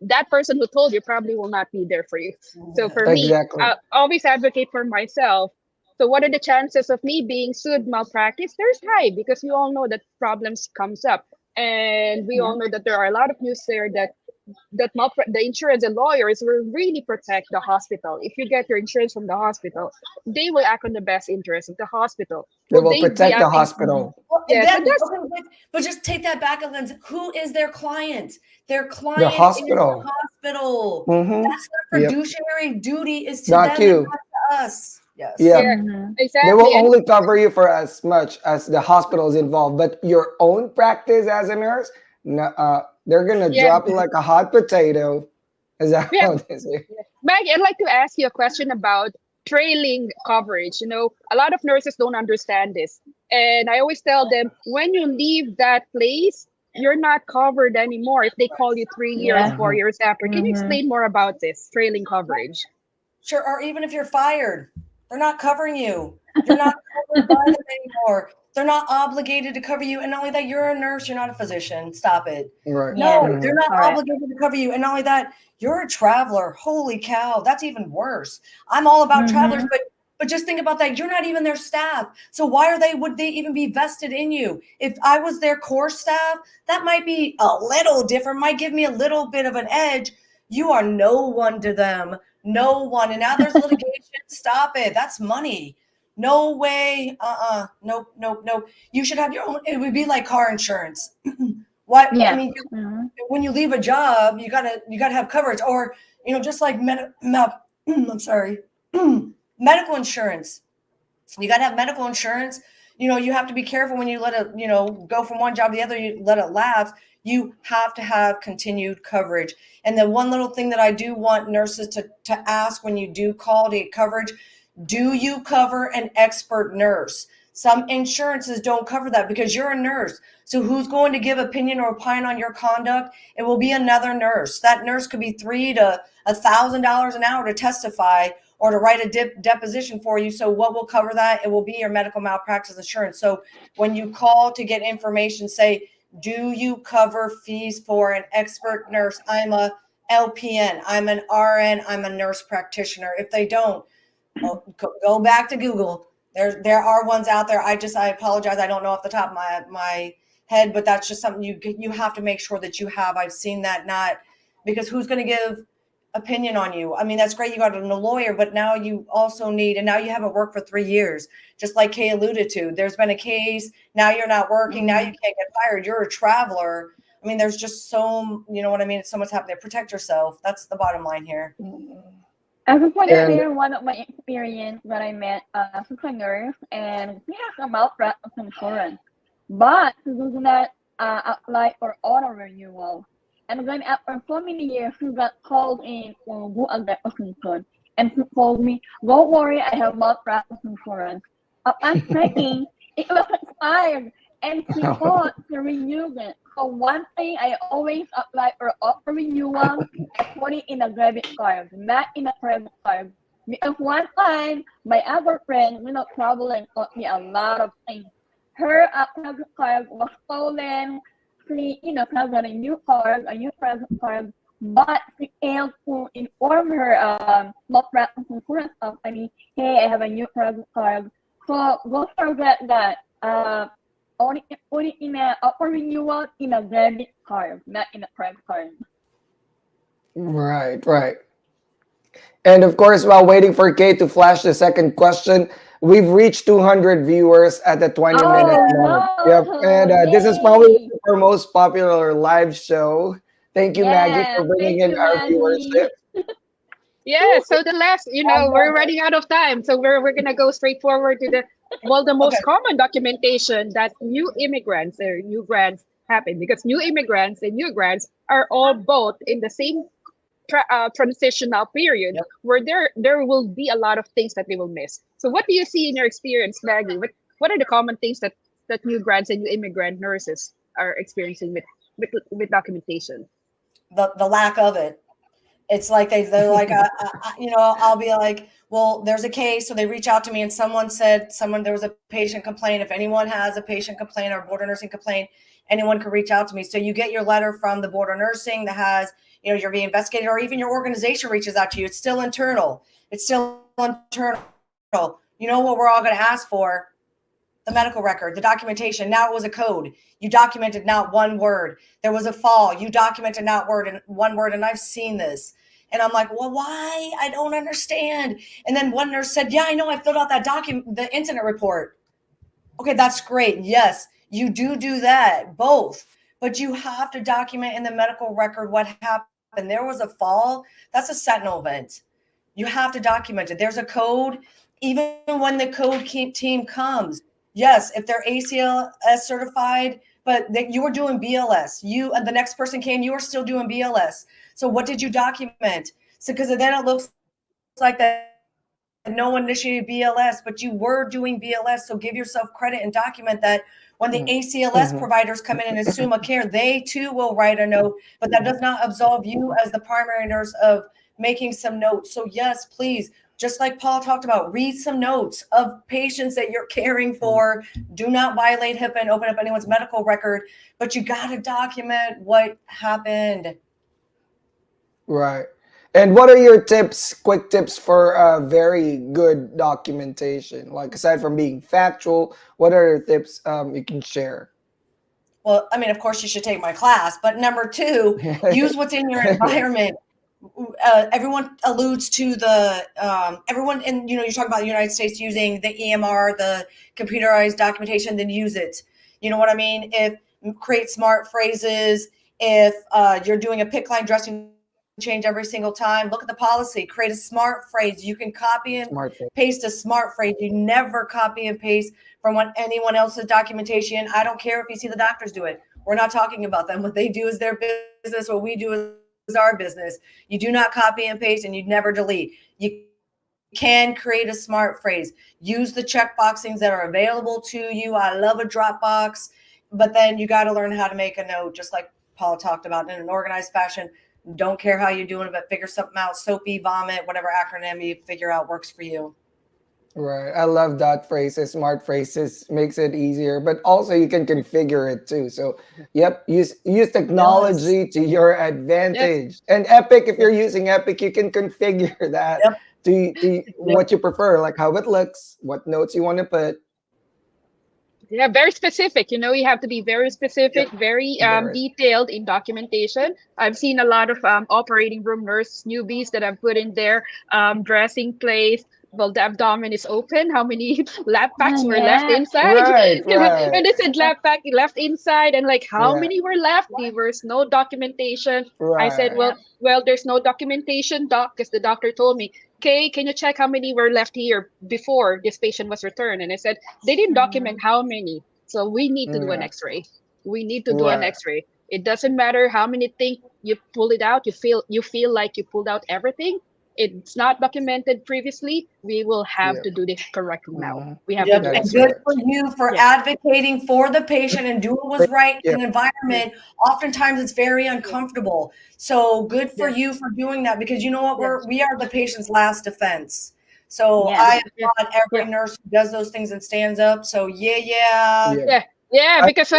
that person who told you probably will not be there for you. So for me, Exactly. I always advocate for myself. So what are the chances of me being sued malpractice? There's high, because we all know that problems comes up, and we all know that there are a lot of news there that the insurance and lawyers will really protect the hospital. If you get your insurance from the hospital, they will act on the best interest of the hospital. They Will will they be protect the acting? hospital. Well, Yes, that, and that's okay, but just take that back a lens. Who is their client? Their The client is the hospital. hospital. Mm-hmm. That's their Yep. fiduciary duty is to Not them and you. not to us. Yes. Yep. yeah, They will exactly. And only cover you for as much as the hospital is involved, but your own practice as a nurse, no, they're gonna yeah, drop you like a hot potato. Is that yeah. how they say? Maggie, I'd like to ask you a question about trailing coverage. You know, a lot of nurses don't understand this. And I always tell them, when you leave that place, you're not covered anymore if they call you 3 years, Yeah. 4 years after. Can you Mm-hmm. explain more about this trailing coverage? Sure. Or even if you're fired, they're not covering you. You're not covered by them anymore. They're not obligated to cover you. And not only that, you're a nurse, you're not a physician. Stop it. Right. No, Yeah. they're not Correct. obligated to cover you. And not only that, you're a traveler. Holy cow, that's even worse. I'm all about travelers, but just think about that. You're not even their staff. So why would they even be vested in you? If I was their core staff, that might be a little different, might give me a little bit of an edge. You are no one to them. No one. And now there's litigation. Stop it. That's money. No way. Nope, nope, nope. You should have your own. It would be like car insurance. What I Yeah. mean, Mhm. when you leave a job, you gotta have coverage, or just like I'm sorry, medical insurance. You gotta have medical insurance. You have to be careful when you let it, go from one job to the other. You let it lapse. You have to have continued coverage. And the one little thing that I do want nurses to ask when you do call to get coverage: do you cover an expert nurse? Some insurances don't cover that because you're a nurse. So who's going to give opinion or opine on your conduct? It will be another nurse. That nurse could be $3,000 to $1,000 an hour to testify or to write a deposition for you. So what will cover that? It will be your medical malpractice insurance. So when you call to get information, say, do you cover fees for an expert nurse? I'm a LPN, I'm an RN, I'm a nurse practitioner. If they don't, go back to Google. There are ones out there. I apologize. I don't know off the top of my head, but that's just something you have to make sure that you have. I've seen that, not because who's going to give opinion on you? I mean, that's great. You got a lawyer, but now you also need, and now you haven't worked for 3 years, just like Kay alluded to. There's been a case. Now you're not working. Now you can't get fired. You're a traveler. I mean, there's just you know what I mean? It's so much happening. Protect yourself. That's the bottom line here. I can put And share one of my experience when I met a nurse, and we have a malpractice insurance, but she does not apply for auto renewal. And then after so many years, she got called in for do a deposition, and she told me, "Don't worry, I have malpractice insurance." Upon checking, it was expired, and she thought to renew it. So one thing I always apply for auto renewal, I put it in a debit card, not in a credit card. Because one time, my other friend, traveling, taught me a lot of things. Her credit card was stolen. She, got a new card, a new credit card, but she failed to inform her malpractice insurance company, "Hey, I have a new credit card." So don't forget that. Only put it in a auto renewal in a debit card, not in a credit card. right. And of course, while waiting for Kate to flash the second question, we've reached 200 viewers at the 20-minute Oh mark. Yep. And no! this is probably Yay! our most popular live show. Thank you, Maggie, Yeah, for bringing thank in you, our viewership. Maggie. Yeah, so the last, we're running out of time. So we're gonna go straight forward to the Okay. most common documentation that new immigrants or new grants happen, because new immigrants and new grants are all both in the same transitional period Yep. where there will be a lot of things that they will miss. So what do you see in your experience, Maggie? What are the common things that new grads and new immigrant nurses are experiencing with documentation? The lack of it. It's like they're like, I'll be like, well, there's a case. So they reach out to me and someone said, there was a patient complaint. If anyone has a patient complaint or board of nursing complaint, anyone can reach out to me. So you get your letter from the board of nursing that has, you're being investigated, or even your organization reaches out to you. It's still internal. It's still internal. You know what we're all going to ask for? The medical record, the documentation. Now it was a code. You documented not one word. There was a fall. You documented not one word. And I've seen this. And I'm like, well, why? I don't understand. And then one nurse said, yeah, I know. I filled out that the incident report. Okay, that's great. Yes, you do that, both. But you have to document in the medical record what happened. There was a fall. That's a sentinel event. You have to document it. There's a code. Even when the code team comes, yes, if they're ACLS certified, but you were doing BLS, and the next person came, you were still doing BLS. So what did you document? So because then it looks like that no one initiated BLS, but you were doing BLS. So give yourself credit and document that when the ACLS providers come in and assume a care, they too will write a note, but that does not absolve you as the primary nurse of making some notes. So yes, please, just like Paul talked about, read some notes of patients that you're caring for. Do not violate HIPAA and open up anyone's medical record, but you got to document what happened. Right. And what are your tips, quick tips for very good documentation? Like, aside from being factual, what are the tips you can share? Well, I mean, of course you should take my class, but number 2, use what's in your environment. Everyone alludes to everyone in, you're talking about the United States using the EMR, the computerized documentation, then use it. You know what I mean? Create smart phrases. If you're doing a PICC line dressing change every single time, look at the policy, create a smart phrase. You can copy and paste a smart phrase. You never copy and paste from anyone else's documentation. I don't care if you see the doctors do it. We're not talking about them. What they do is their business. What we do is our business. You do not copy and paste, and you never delete. You can create a smart phrase. Use the checkboxings that are available to you. I love a Dropbox, but then you got to learn how to make a note, just like Paul talked about, in an organized fashion. Don't care how you're doing it, but figure something out. SOAPy, vomit, whatever acronym you figure out works for you. Right. I love dot phrases, smart phrases, makes it easier, but also you can configure it too. So, yep, use technology to your advantage. Yep. And Epic, if you're using Epic, you can configure that to what you prefer, like how it looks, what notes you want to put. Yeah, very specific. You have to be very specific, very detailed in documentation. I've seen a lot of operating room nurse newbies that I've put in there, dressing place. Well, the abdomen is open. How many lap packs were left inside? Right. And it said lap pack left inside, and like how many were left? There was no documentation. Right. I said, well, there's no documentation, doc, because the doctor told me, okay, can you check how many were left here before this patient was returned? And I said, they didn't document how many. So we need to do an x-ray. We need to do an x-ray. It doesn't matter how many things you pull it out. You feel like you pulled out everything. It's not documented previously. We will have to do this correctly now. We have to do it. Good for you for advocating for the patient and doing what's right in an environment. Oftentimes it's very uncomfortable. So good for you for doing that, because you know what? We are the patient's last defense. So I applaud every nurse who does those things and stands up. So yeah, because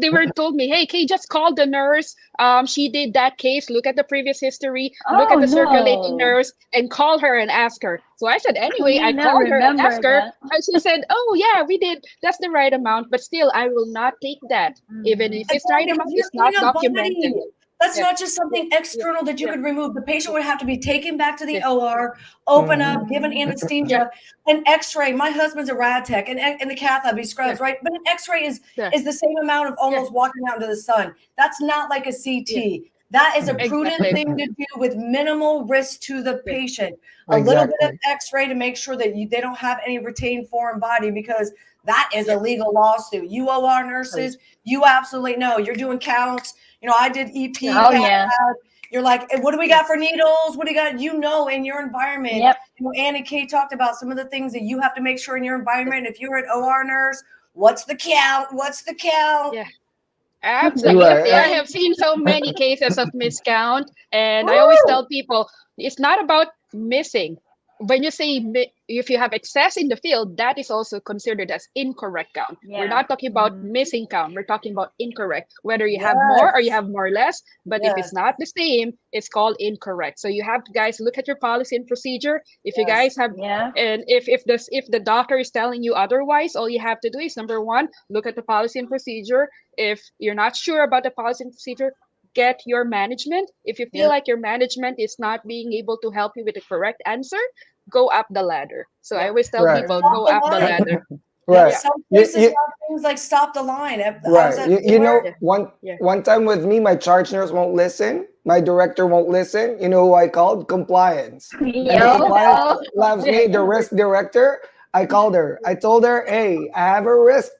they were told me, hey, can you just call the nurse? She did that case. Look at the previous history. Look at the circulating nurse and call her and ask her. So I said, anyway, I called her and asked her. And she said, oh, yeah, we did. That's the right amount. But still, I will not take that. Even if it's the right amount, it's not documented. That's not just something external that you could remove. The patient would have to be taken back to the OR, open up, given anesthesia, an x-ray. My husband's a rad tech, and the cath lab, he scrubs, right? But an x-ray is the same amount of almost walking out into the sun. That's not like a CT. That is a prudent thing to do with minimal risk to the patient. A little bit of x-ray to make sure that they don't have any retained foreign body, because that is a legal lawsuit. You OR nurses, you absolutely know. You're doing counts. I did EP. You're like, what do we got for needles? What do you got? In your environment. Ann and Kate talked about some of the things that you have to make sure in your environment. If you're an OR nurse, what's the count? What's the count? Absolutely. I Right. have seen so many cases of miscount, and I always tell people it's not about missing. When you say if you have excess in the field, that is also considered as incorrect count. We're Yeah. not talking about missing count. We're talking about incorrect, whether you have more or you Yes. have more or less. But if it's Yes. not the same, it's called incorrect. So you have to, guys, look at your policy and procedure. If you Yes. guys have, Yeah. and if the doctor is telling you otherwise, all you have to do is number one, look at the policy and procedure. If you're not sure about the policy and procedure, get your management. If you feel Yep. like your management is not being able to help you with the correct answer, go up the ladder. So I Yep. always tell Right. people, Stop go the up the line. ladder. Yep. Right. Yeah, Some You, places you, have things like stop the line. I was right. at You know, Florida. yeah. one time with me, my charge nurse won't listen. My director won't listen. You know who I called? Compliance. And the There you Yo. compliance go. Oh. loves Yeah. me, the risk director. I called her. I told her, hey, I have a risk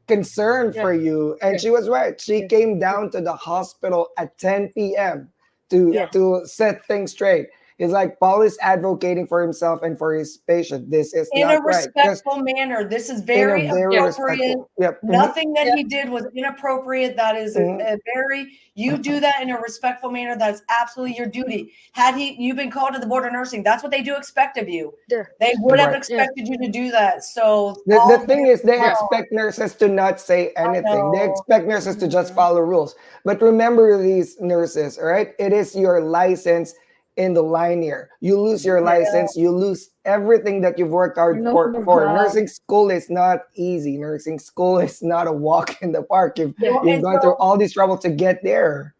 concern Yeah. for you. And Yeah. she was right. She Yeah. came down to the hospital at 10 p.m. to Yeah. to set things straight. It's like Paul is advocating for himself and for his patient. This is In a not right. Because respectful manner. This is in a very very Yeah. appropriate. respectful. Yep. Nothing that he did was inappropriate. That is Mhm. a very, you do that in a respectful manner. That's absolutely your duty. Had you've been called to the board of nursing, that's what they do expect of you. Yeah. They would have Right. Yeah. expected you to do that. So The all thing very is, they wrong. expect nurses to not say I anything. They know. expect nurses to just Mhm. follow rules. But remember these nurses, all right? It is your license in the line here. You lose your Yeah. license, you lose everything that you've worked hard You lose the for. job. Nursing school is not easy. Nursing school is not a walk in the park. Yeah. Well, You've and gone through so, all this trouble to get there.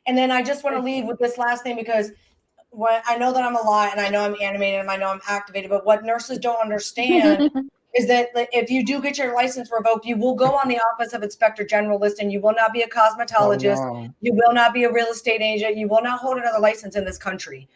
and then I just want to leave with this last thing because when I know that I'm a lot and I know I'm animated and I know I'm activated, but what nurses don't understand is that if you do get your license revoked, you will go on the Office of Inspector General list and you will not be a Oh cosmetologist. no. You will not be a real estate agent. You will not hold another license in this country.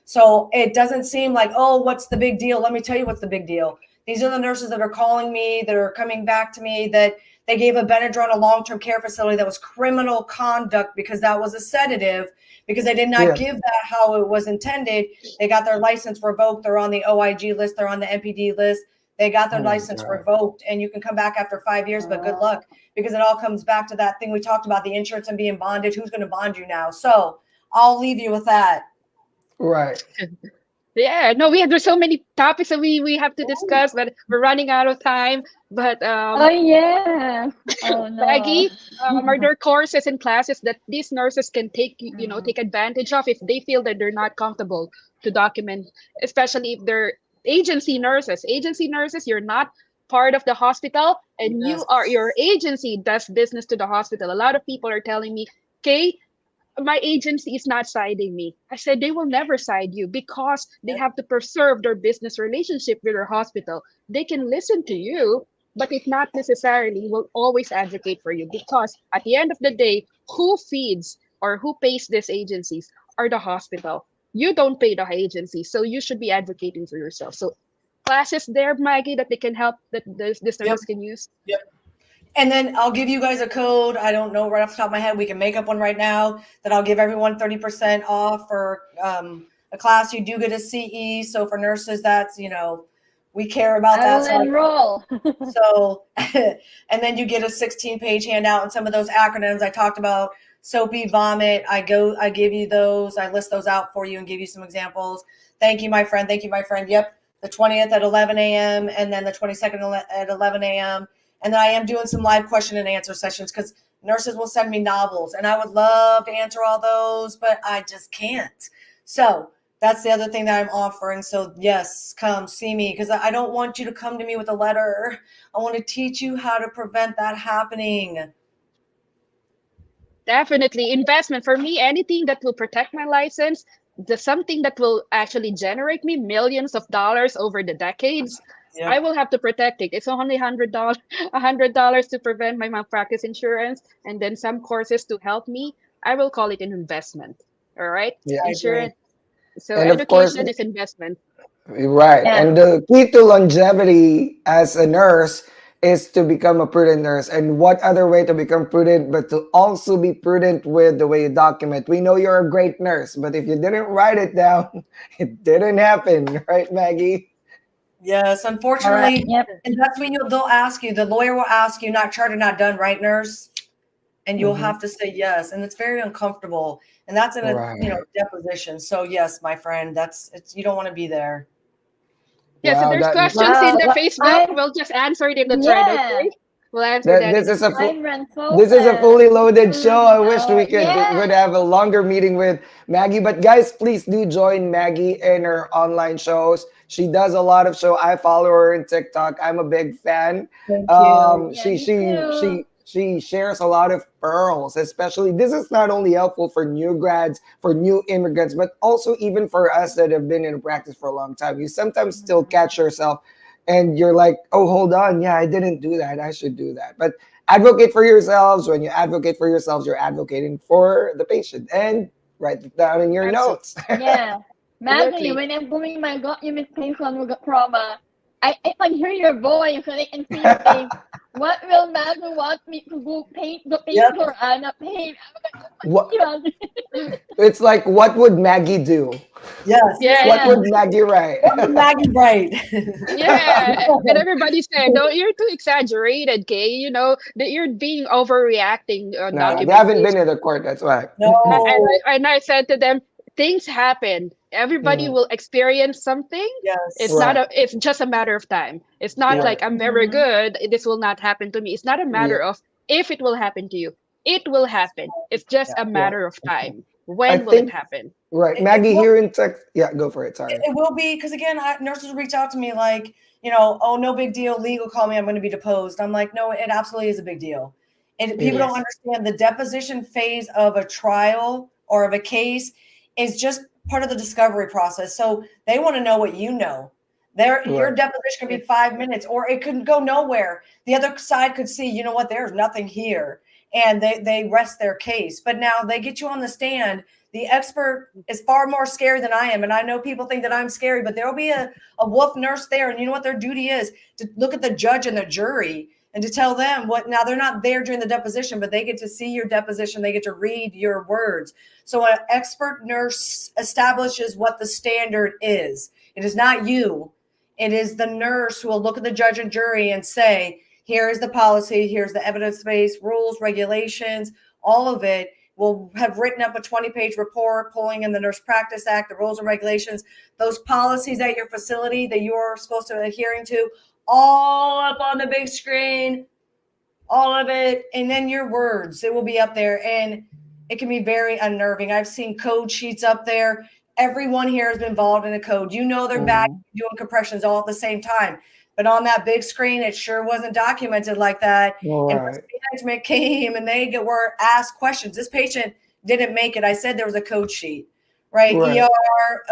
So it doesn't seem like, oh, what's the big deal? Let me tell you what's the big deal. These are the nurses that are calling me, that are coming back to me, that they gave a Benadryl in a long-term care facility that was criminal conduct because that was a sedative, because they did not Yeah. give that how it was intended. They got their license revoked. They're on the OIG list. They're on the NPD list. They got their Oh my license God. revoked, and you can come back after 5 years, but good luck, because it all comes back to that thing we talked about, the insurance and being bonded. Who's going to bond you now? So I'll leave you with that. Right. Yeah, no, there's so many topics that we have to discuss, but we're running out of time. But Oh yeah. Oh no. Maggie, are there courses and classes that these nurses can take, Mhm. take advantage of if they feel that they're not comfortable to document, especially if they're agency nurses. Agency nurses, you're not part of the hospital, and Yes. your agency does business to the hospital. A lot of people are telling me, "Kay, my agency is not siding me." I said they will never side you because they Yep. have to preserve their business relationship with their hospital. They can listen to you, but it not necessarily will always advocate for you because at the end of the day, who feeds or who pays these agencies are the hospital. You don't pay the agency, so you should be advocating for yourself. So classes there, Maggie, that they can help that this Yep. nurses can use. Yep. And then I'll give you guys a code. I don't know right off the top of my head. We can make up one right now that I'll give everyone 30% off for a class. You do get a CE. So for nurses, that's, we care about I that. will So, enroll. and then you get a 16-page handout and some of those acronyms I talked about. Soapy, vomit. I give you those. I list those out for you and give you some examples. Thank you, my friend. Thank you, my friend. Yep. The 20th at 11 a.m. and then the 22nd at 11 a.m. And then I am doing some live question and answer sessions because nurses will send me novels and I would love to answer all those, but I just can't. So that's the other thing that I'm offering. So yes, come see me because I don't want you to come to me with a letter. I want to teach you how to prevent that happening. Definitely investment for me. Anything that will protect my license, something that will actually generate me millions of dollars over the decades. I Yep. will have to protect it. It's only $100, $100 to prevent my malpractice insurance, and then some courses to help me. I will call it an investment. All right, Yeah. I agree. insurance. So And of course, education is investment. right. Yeah. And the key to longevity as a nurse is to become a prudent nurse. And what other way to become prudent, but to also be prudent with the way you document? We know you're a great nurse, but if you didn't write it down, it didn't happen, right, Maggie? Yes, All right. unfortunately, Yep. and that's when they'll ask you, the lawyer will ask you, not chartered, not done, right, nurse? and you'll have to say yes, and it's very uncomfortable, and that's in a deposition. So yes, my friend, it's you don't want to be there. Yeah, so Wow, there's that questions in the Well, Facebook. We'll just answer it in the thread, yeah, okay? We'll answer that in this the is a thread. this is a fully loaded show. I wish we yeah. would have a longer meeting with Maggie. But guys, please do join Maggie in her online shows. She does a lot of show. I follow her in TikTok. I'm a big fan. Thank you. Yeah, me too. She shares a lot of pearls, especially this is not only helpful for new grads, for new immigrants, but also even for us that have been in practice for a long time. You sometimes still catch yourself and you're like, oh, hold on. Yeah, I didn't do that. I should do that. But advocate for yourselves. When you advocate for yourselves, you're advocating for the patient. And write it down in your Absolutely. notes. Yeah. Maggie, Absolutely. when I'm doing my documentation from I can hear your voice and I can see your face. What will Maggie want me to do? Paint the Yep. paper and a paint. What, Yeah. it's like, what would Maggie do? Yes. Yeah, What would Maggie write? Maggie, right. yeah. And everybody said, no, you're too exaggerated, Kay. You know, that you're being overreacting on No, they haven't been documentation. in the court. That's why. No. And I said to them, things happen. Everybody will experience something. Yes. It's Right. it's just a matter of time. It's not Yeah. like I'm very good, this will not happen to me. It's not a matter Yeah. of if it will happen to you. It will happen. It's just a Yeah. matter of time. I When will it think happen? right. It Maggie will, here in Texas. Yeah, go for it. Sorry. it will be because again, nurses reach out to me like, oh, no big deal. Legal call me. I'm going to be deposed. I'm like, no, it absolutely is a big deal. And people don't understand the deposition phase of a trial or of a case is just part of the discovery process. So they want to know what you know. Your deposition could be 5 minutes, or it could go nowhere. The other side could see, you know what, there's nothing here, and they rest their case. But now they get you on the stand. The expert is far more scary than I am, and I know people think that I'm scary, but there'll be a wolf nurse there, and you know what their duty is? To look at the judge and the jury and to tell them what. Now they're not there during the deposition, but they get to see your deposition. They get to read your words. So an expert nurse establishes what the standard is. It is not you. It is the nurse who will look at the judge and jury and say, here is the policy, here's the evidence-based rules, regulations, all of it. Will have written up a 20-page report, pulling in the Nurse Practice Act, the rules and regulations, those policies at your facility that you're supposed to be adhering to, all up on the big screen, all of it, and then your words, it will be up there, and it can be very unnerving. I've seen code sheets up there. Everyone here has been involved in a code. They're back doing compressions all at the same time. But on that big screen, it sure wasn't documented like that. And management came and were asked questions. This patient didn't make it. I said there was a code sheet, right? ER,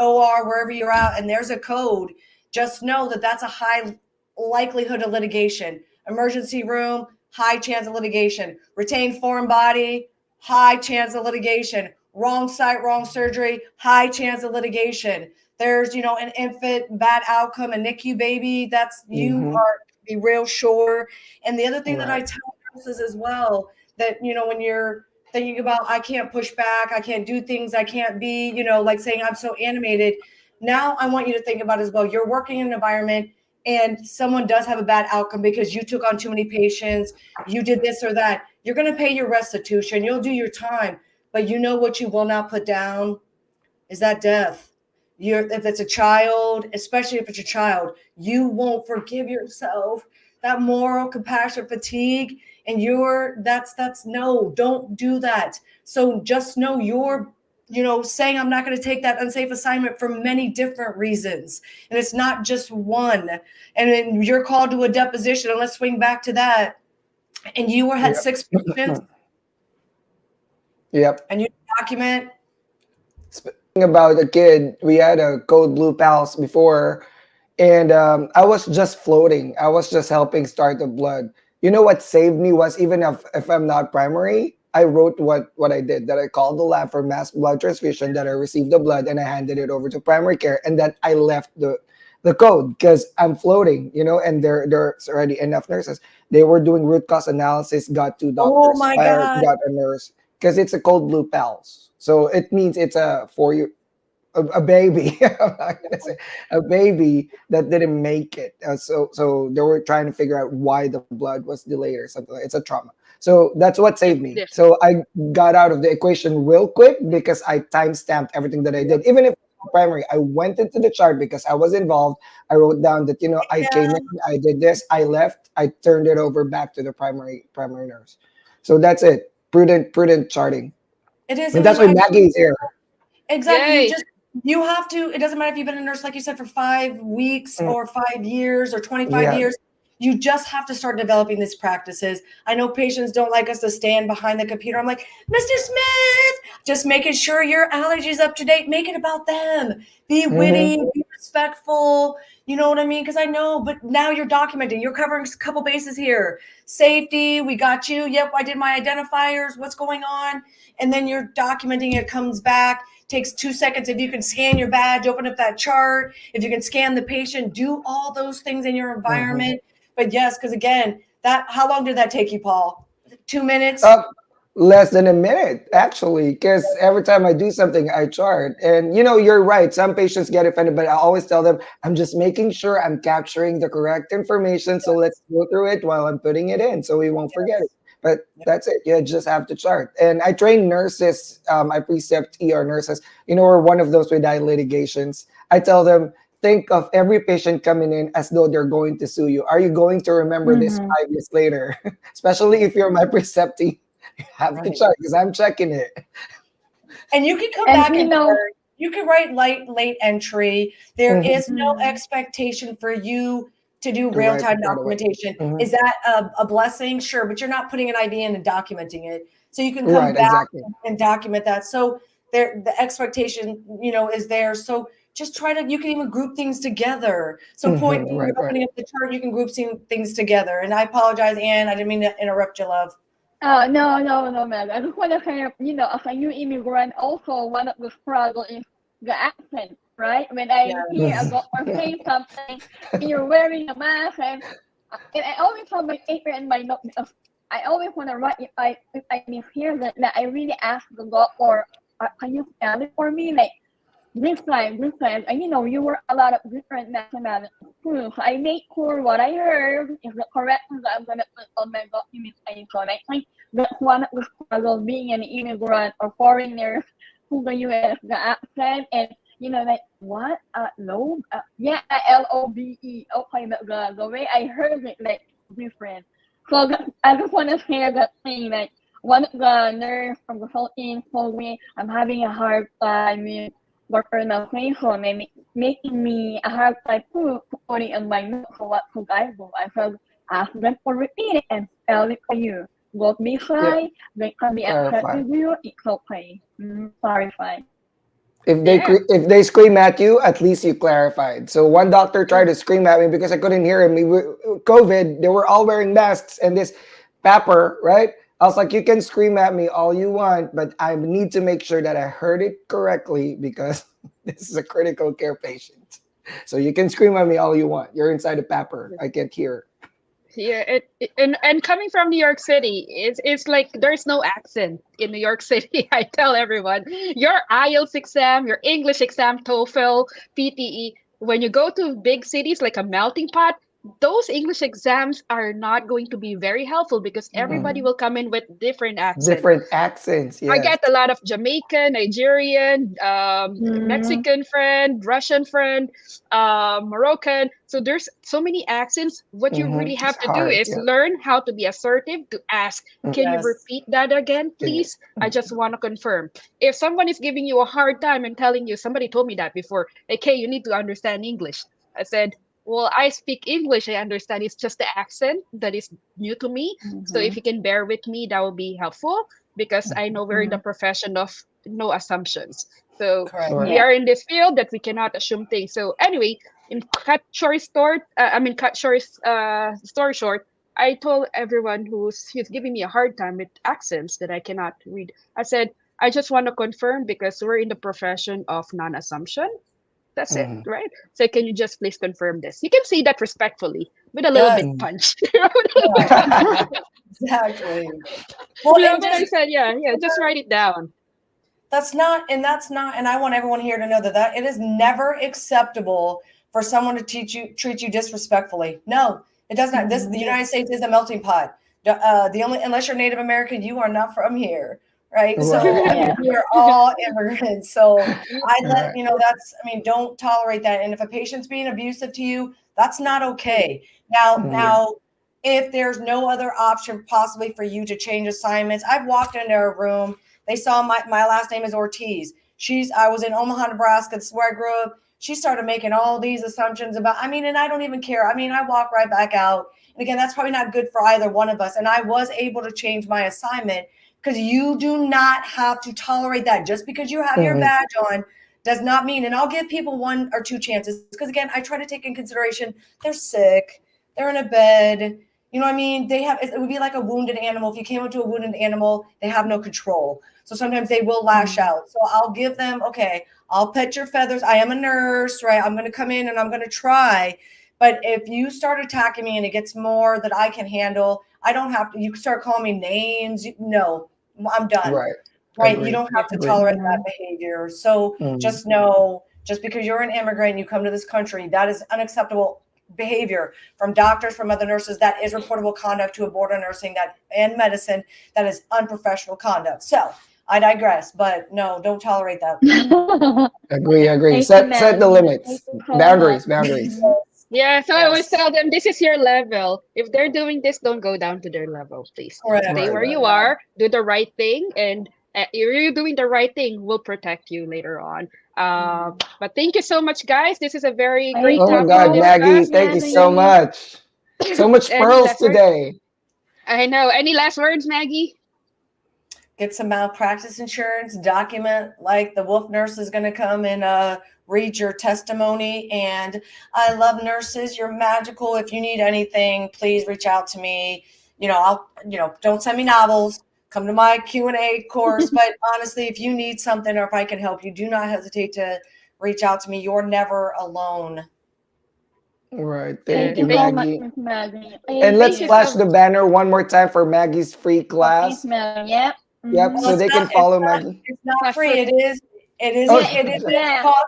OR, wherever you're out, and there's a code. Just know that that's a high likelihood of litigation. Emergency room, high chance of litigation. Retained foreign body, high chance of litigation. Wrong site, wrong surgery, high chance of litigation. There's, an infant, bad outcome, a NICU baby. That's you are be real sure. And the other thing that I tell nurses as well, that, when you're thinking about, I can't push back, I can't do things, I can't be, like saying I'm so animated. Now I want you to think about as well, you're working in an environment and someone does have a bad outcome because you took on too many patients, you did this or that. You're going to pay your restitution, you'll do your time. But you know what you will not put down is that death. If it's a child, especially if it's a child, you won't forgive yourself. That moral compassion fatigue, and no, don't do that. So just know you're, saying I'm not going to take that unsafe assignment for many different reasons. And it's not just one. And then you're called to a deposition, and let's swing back to that. And you had 6 patients. Yep. And you document. Speaking about a kid, we had a code blue pals before, and I was just floating. I was just helping start the blood. You know what saved me was, even if I'm not primary, I wrote what I did, that I called the lab for mass blood transfusion, that I received the blood and I handed it over to primary care, and that I left the code because I'm floating, and there's already enough nurses. They were doing root cause analysis, got 2 doctors, Oh my fired, God. got a nurse, because it's a cold blue pals. So it means it's a 4-year. a baby. I'm not gonna say a baby that didn't make it. So they were trying to figure out why the blood was delayed or something. It's a trauma. So that's what saved me. Yes. So I got out of the equation real quick because I timestamped everything that I did. Even if primary, I went into the chart because I was involved. I wrote down that I came in, I did this, I left, I turned it over back to the primary nurse. So that's it. Prudent charting. It is. And that's why Maggie's here. Exactly. Yay. You have to, it doesn't matter if you've been a nurse, like you said, for 5 weeks or 5 years or 25 Yeah. years. You just have to start developing these practices. I know patients don't like us to stand behind the computer. I'm like, Mr. Smith, just making sure your allergies up to date. Make it about them. Be witty, be respectful. You know what I mean? Because I know, but now you're documenting. You're covering a couple bases here. Safety, we got you. Yep, I did my identifiers. What's going on? And then you're documenting. It comes back. Takes 2 seconds. If you can scan your badge, open up that chart. If you can scan the patient, do all those things in your environment. But yes, because again, how long did that take you, Paul? 2 minutes? Less than a minute, actually, because every time I do something, I chart. And you're right. Some patients get offended, but I always tell them, I'm just making sure I'm capturing the correct information. So let's go through it while I'm putting it in so we won't forget it. But that's it. You just have to chart. And I train nurses. I precept ER nurses. We're one of those with litigations. I tell them, think of every patient coming in as though they're going to sue you. Are you going to remember this 5 years later? Especially if you're my preceptee, you have to check because I'm checking it. And you can come back and you can write late entry. There is no expectation for you to do real-time documentation. Is that a blessing? Sure, but you're not putting an IV in and documenting it. So you can come back and document that. So the expectation, is there. So just you can even group things together. So opening up the chart, you can group things together. And I apologize, Anne, I didn't mean to interrupt you, love. No, Meg. I just want to say, as a new immigrant, also one of the struggles is the accent, right? When I hear a doctor say something, and you're wearing a mask, and I always have my paper and my note because I always want to write if I mishear that I really ask the doctor, can you spell it for me? Like, this time, and you were a lot of different nationalities too. So I make sure what I heard is the correct thing that I'm gonna put on my documentation. And I think that's one of the struggles being an immigrant or foreigner to the US, the accent and like what? Lobe? Yeah, LOBE. Okay, the way I heard it like different. So I just want to share that thing. Like one of the nurse from the Philippines told me I'm having a hard time with pronunciation and making me a hard time putting on my notes. So what should I do? I said, ask them to repeat it and spell it for you. Don't be shy. They can be accepted with you. It's okay. Clarify. If they scream at you, at least you clarified. So one doctor tried to scream at me because I couldn't hear him. COVID, they were all wearing masks and this pepper, right? I was like, you can scream at me all you want, but I need to make sure that I heard it correctly because this is a critical care patient. So you can scream at me all you want. You're inside a pepper. I can't hear. Yeah, and coming from New York City, it's like there's no accent in New York City. I tell everyone, your IELTS exam, your English exam, TOEFL, PTE, when you go to big cities like a melting pot, those English exams are not going to be very helpful because everybody will come in with different accents. Different accents, yes. I get a lot of Jamaican, Nigerian, Mexican friend, Russian friend, Moroccan. So there's so many accents. What you really have to do is learn how to be assertive, to ask, can you repeat that again, please? I just want to confirm. If someone is giving you a hard time and telling you, somebody told me that before, like, hey, you need to understand English. I said, well, I speak English. I understand. It's just the accent that is new to me. So if you can bear with me, that will be helpful because I know we're in the profession of no assumptions. So we are in this field that we cannot assume things. So anyway, in cut story short, I told everyone who's giving me a hard time with accents that I cannot read. I said, I just want to confirm because we're in the profession of non-assumption. That's it, right? So can you just please confirm this? You can say that respectfully with a little bit punch. Exactly. Well, I said, just write it down. That's not, and I want everyone here to know that it is never acceptable for someone to treat you disrespectfully. No, it does not. The United States is a melting pot. Unless you're Native American, you are not from here, right? So Right. I mean, we are all immigrants. So Right. don't tolerate that. And if a patient's being abusive to you, that's not okay. Mhm. Now, if there's no other option possibly for you to change assignments, I've walked into a room. They saw my last name is Ortiz. I was in Omaha, Nebraska. This is where I grew up. She started making all these assumptions about, and I don't even care. I walk right back out. And again, that's probably not good for either one of us. And I was able to change my assignment because you do not have to tolerate that. Just because you have your badge on does not mean, and I'll give people 1 or 2 chances because again, I try to take in consideration they're sick, they're in a bed. You know what I mean? It would be like a wounded animal. If you came up to a wounded animal, they have no control. So sometimes they will lash out. So I'll give them, okay, I'll pet your feathers. I am a nurse, right? I'm going to come in and I'm going to try. But if you start attacking me and it gets more that I can handle, I don't have to, you start calling me names. No, I'm done. Right. Right. Agreed. You don't have to Agreed. tolerate that behavior. So just know, just because you're an immigrant and you come to this country, that is unacceptable behavior from doctors, from other nurses. That is reportable conduct to a board of nursing and medicine. That is unprofessional conduct. So I digress, but no, don't tolerate that. Agree. Thank Set you, the ma'am. limits. Thank you so Boundaries. much. Boundaries. Yeah, so I always Yes. tell them this is your level. If they're doing this, don't go down to their level, please. Correct. Stay where Right. you are, do the right thing, and if you're doing the right thing, will protect you later on. But thank you so much, guys. This is a very Thank great Oh my you topic to God, so much, Maggie, discuss. thank you so Maggie. much. So much Any pearls last words? today. I know. Any last words, Maggie? Get some malpractice insurance, document like the wolf nurse is going to come and read your testimony. And I love nurses. You're magical. If you need anything, please reach out to me. Don't send me novels. Come to my Q&A course. But honestly, if you need something or if I can help you, do not hesitate to reach out to me. You're never alone. Right. Thank Thank you, you so Thank, much, Maggie. Miss Maggie. And let's thank you Thank flash so the much. banner one more time for Maggie's free Miss class. Maggie. Yep. Yep. Well, So they can follow Maggie. it's not Flash free. for Oh, It is a Yeah. cost.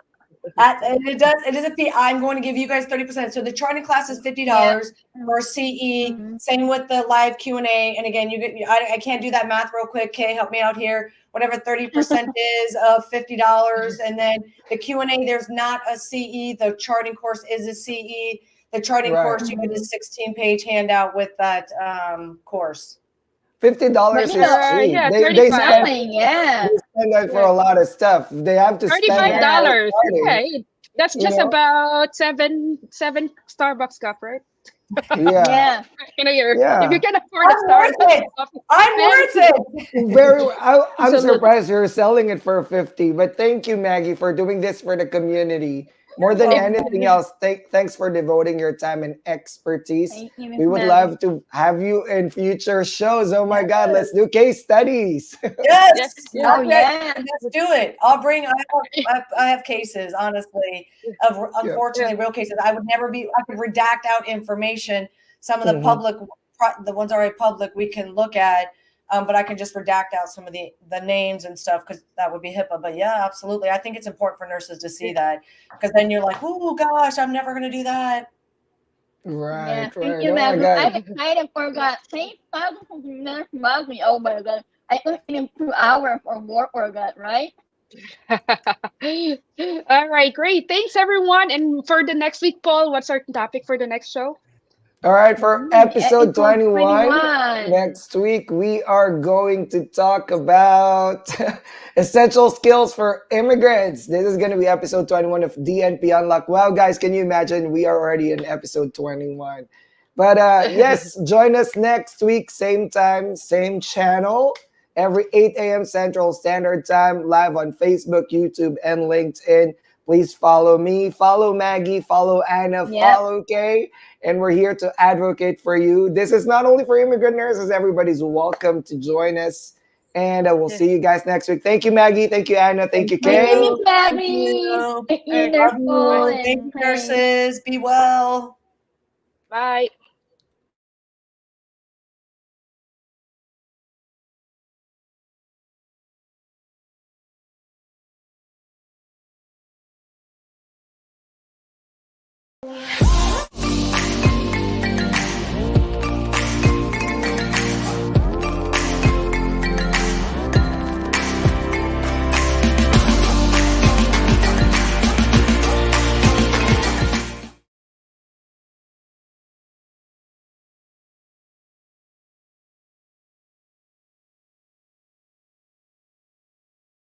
And it is a fee. I'm going to give you guys 30%. So the charting class is $50 for CE. Same with the live Q&A. And again, I can't do that math real quick. Kay, help me out here. Whatever 30% is of $50. And then the Q&A, there's not a CE. The charting course is a CE. The charting right. course, you get a 16-page handout with that course. $50 But you is know, cheap. yeah, They 35. nothing. Yeah. spend that for a lot of stuff. They have to spend $35. that Yeah. for starting. Okay. That's You just know? about seven Starbucks cup, right? Yeah. Yeah. In a year. If Yeah. you can afford a I'm worth Starbucks it. coffee, I'm then worth it. I'm absolutely. surprised you're selling it for 50, but thank you, Maggie, for doing this for the community. More than If anything else, thanks for devoting your time and expertise. Thank you, We Miss would Maggie. love to have you in future shows. Oh my God, let's do case studies. Yes. yeah. Oh yeah. Let's do it. I have cases, honestly, of Yeah. unfortunately real cases. I could redact out information. Some of the the ones already public we can look at, but I can just redact out some of the names and stuff because that would be HIPAA. But yeah, absolutely. I think it's important for nurses to see that because then you're like, oh gosh, I'm never going to do that. Right, Yeah. Thank right. you, Oh my Maggie. God. I forgot. Thank you, Miss Maggie. Oh my God. I took him 2 hours or more for that, right? All right, great. Thanks, everyone. And for the next week, Paul, what's our topic for the next show? All right, for episode 21, 21. next week, we are going to talk about essential skills for immigrants. This is going to be episode 21 of DNP Unlocked. Wow, guys, can you imagine? We are already in episode 21. But yes, join us next week, same time, same channel, every 8 a.m. Central Standard Time, live on Facebook, YouTube, and LinkedIn. Please follow me, follow Maggie, follow Anna, follow Kay. And we're here to advocate for you. This is not only for immigrant nurses, everybody's welcome to join us. And we'll see you guys next week. Thank you, Maggie. Thank you, Anna. Thank you, Thank Kay. you, Miss Maggie. Thank you, Love you. NursePaul. Thank you, nurses. Be well. Bye.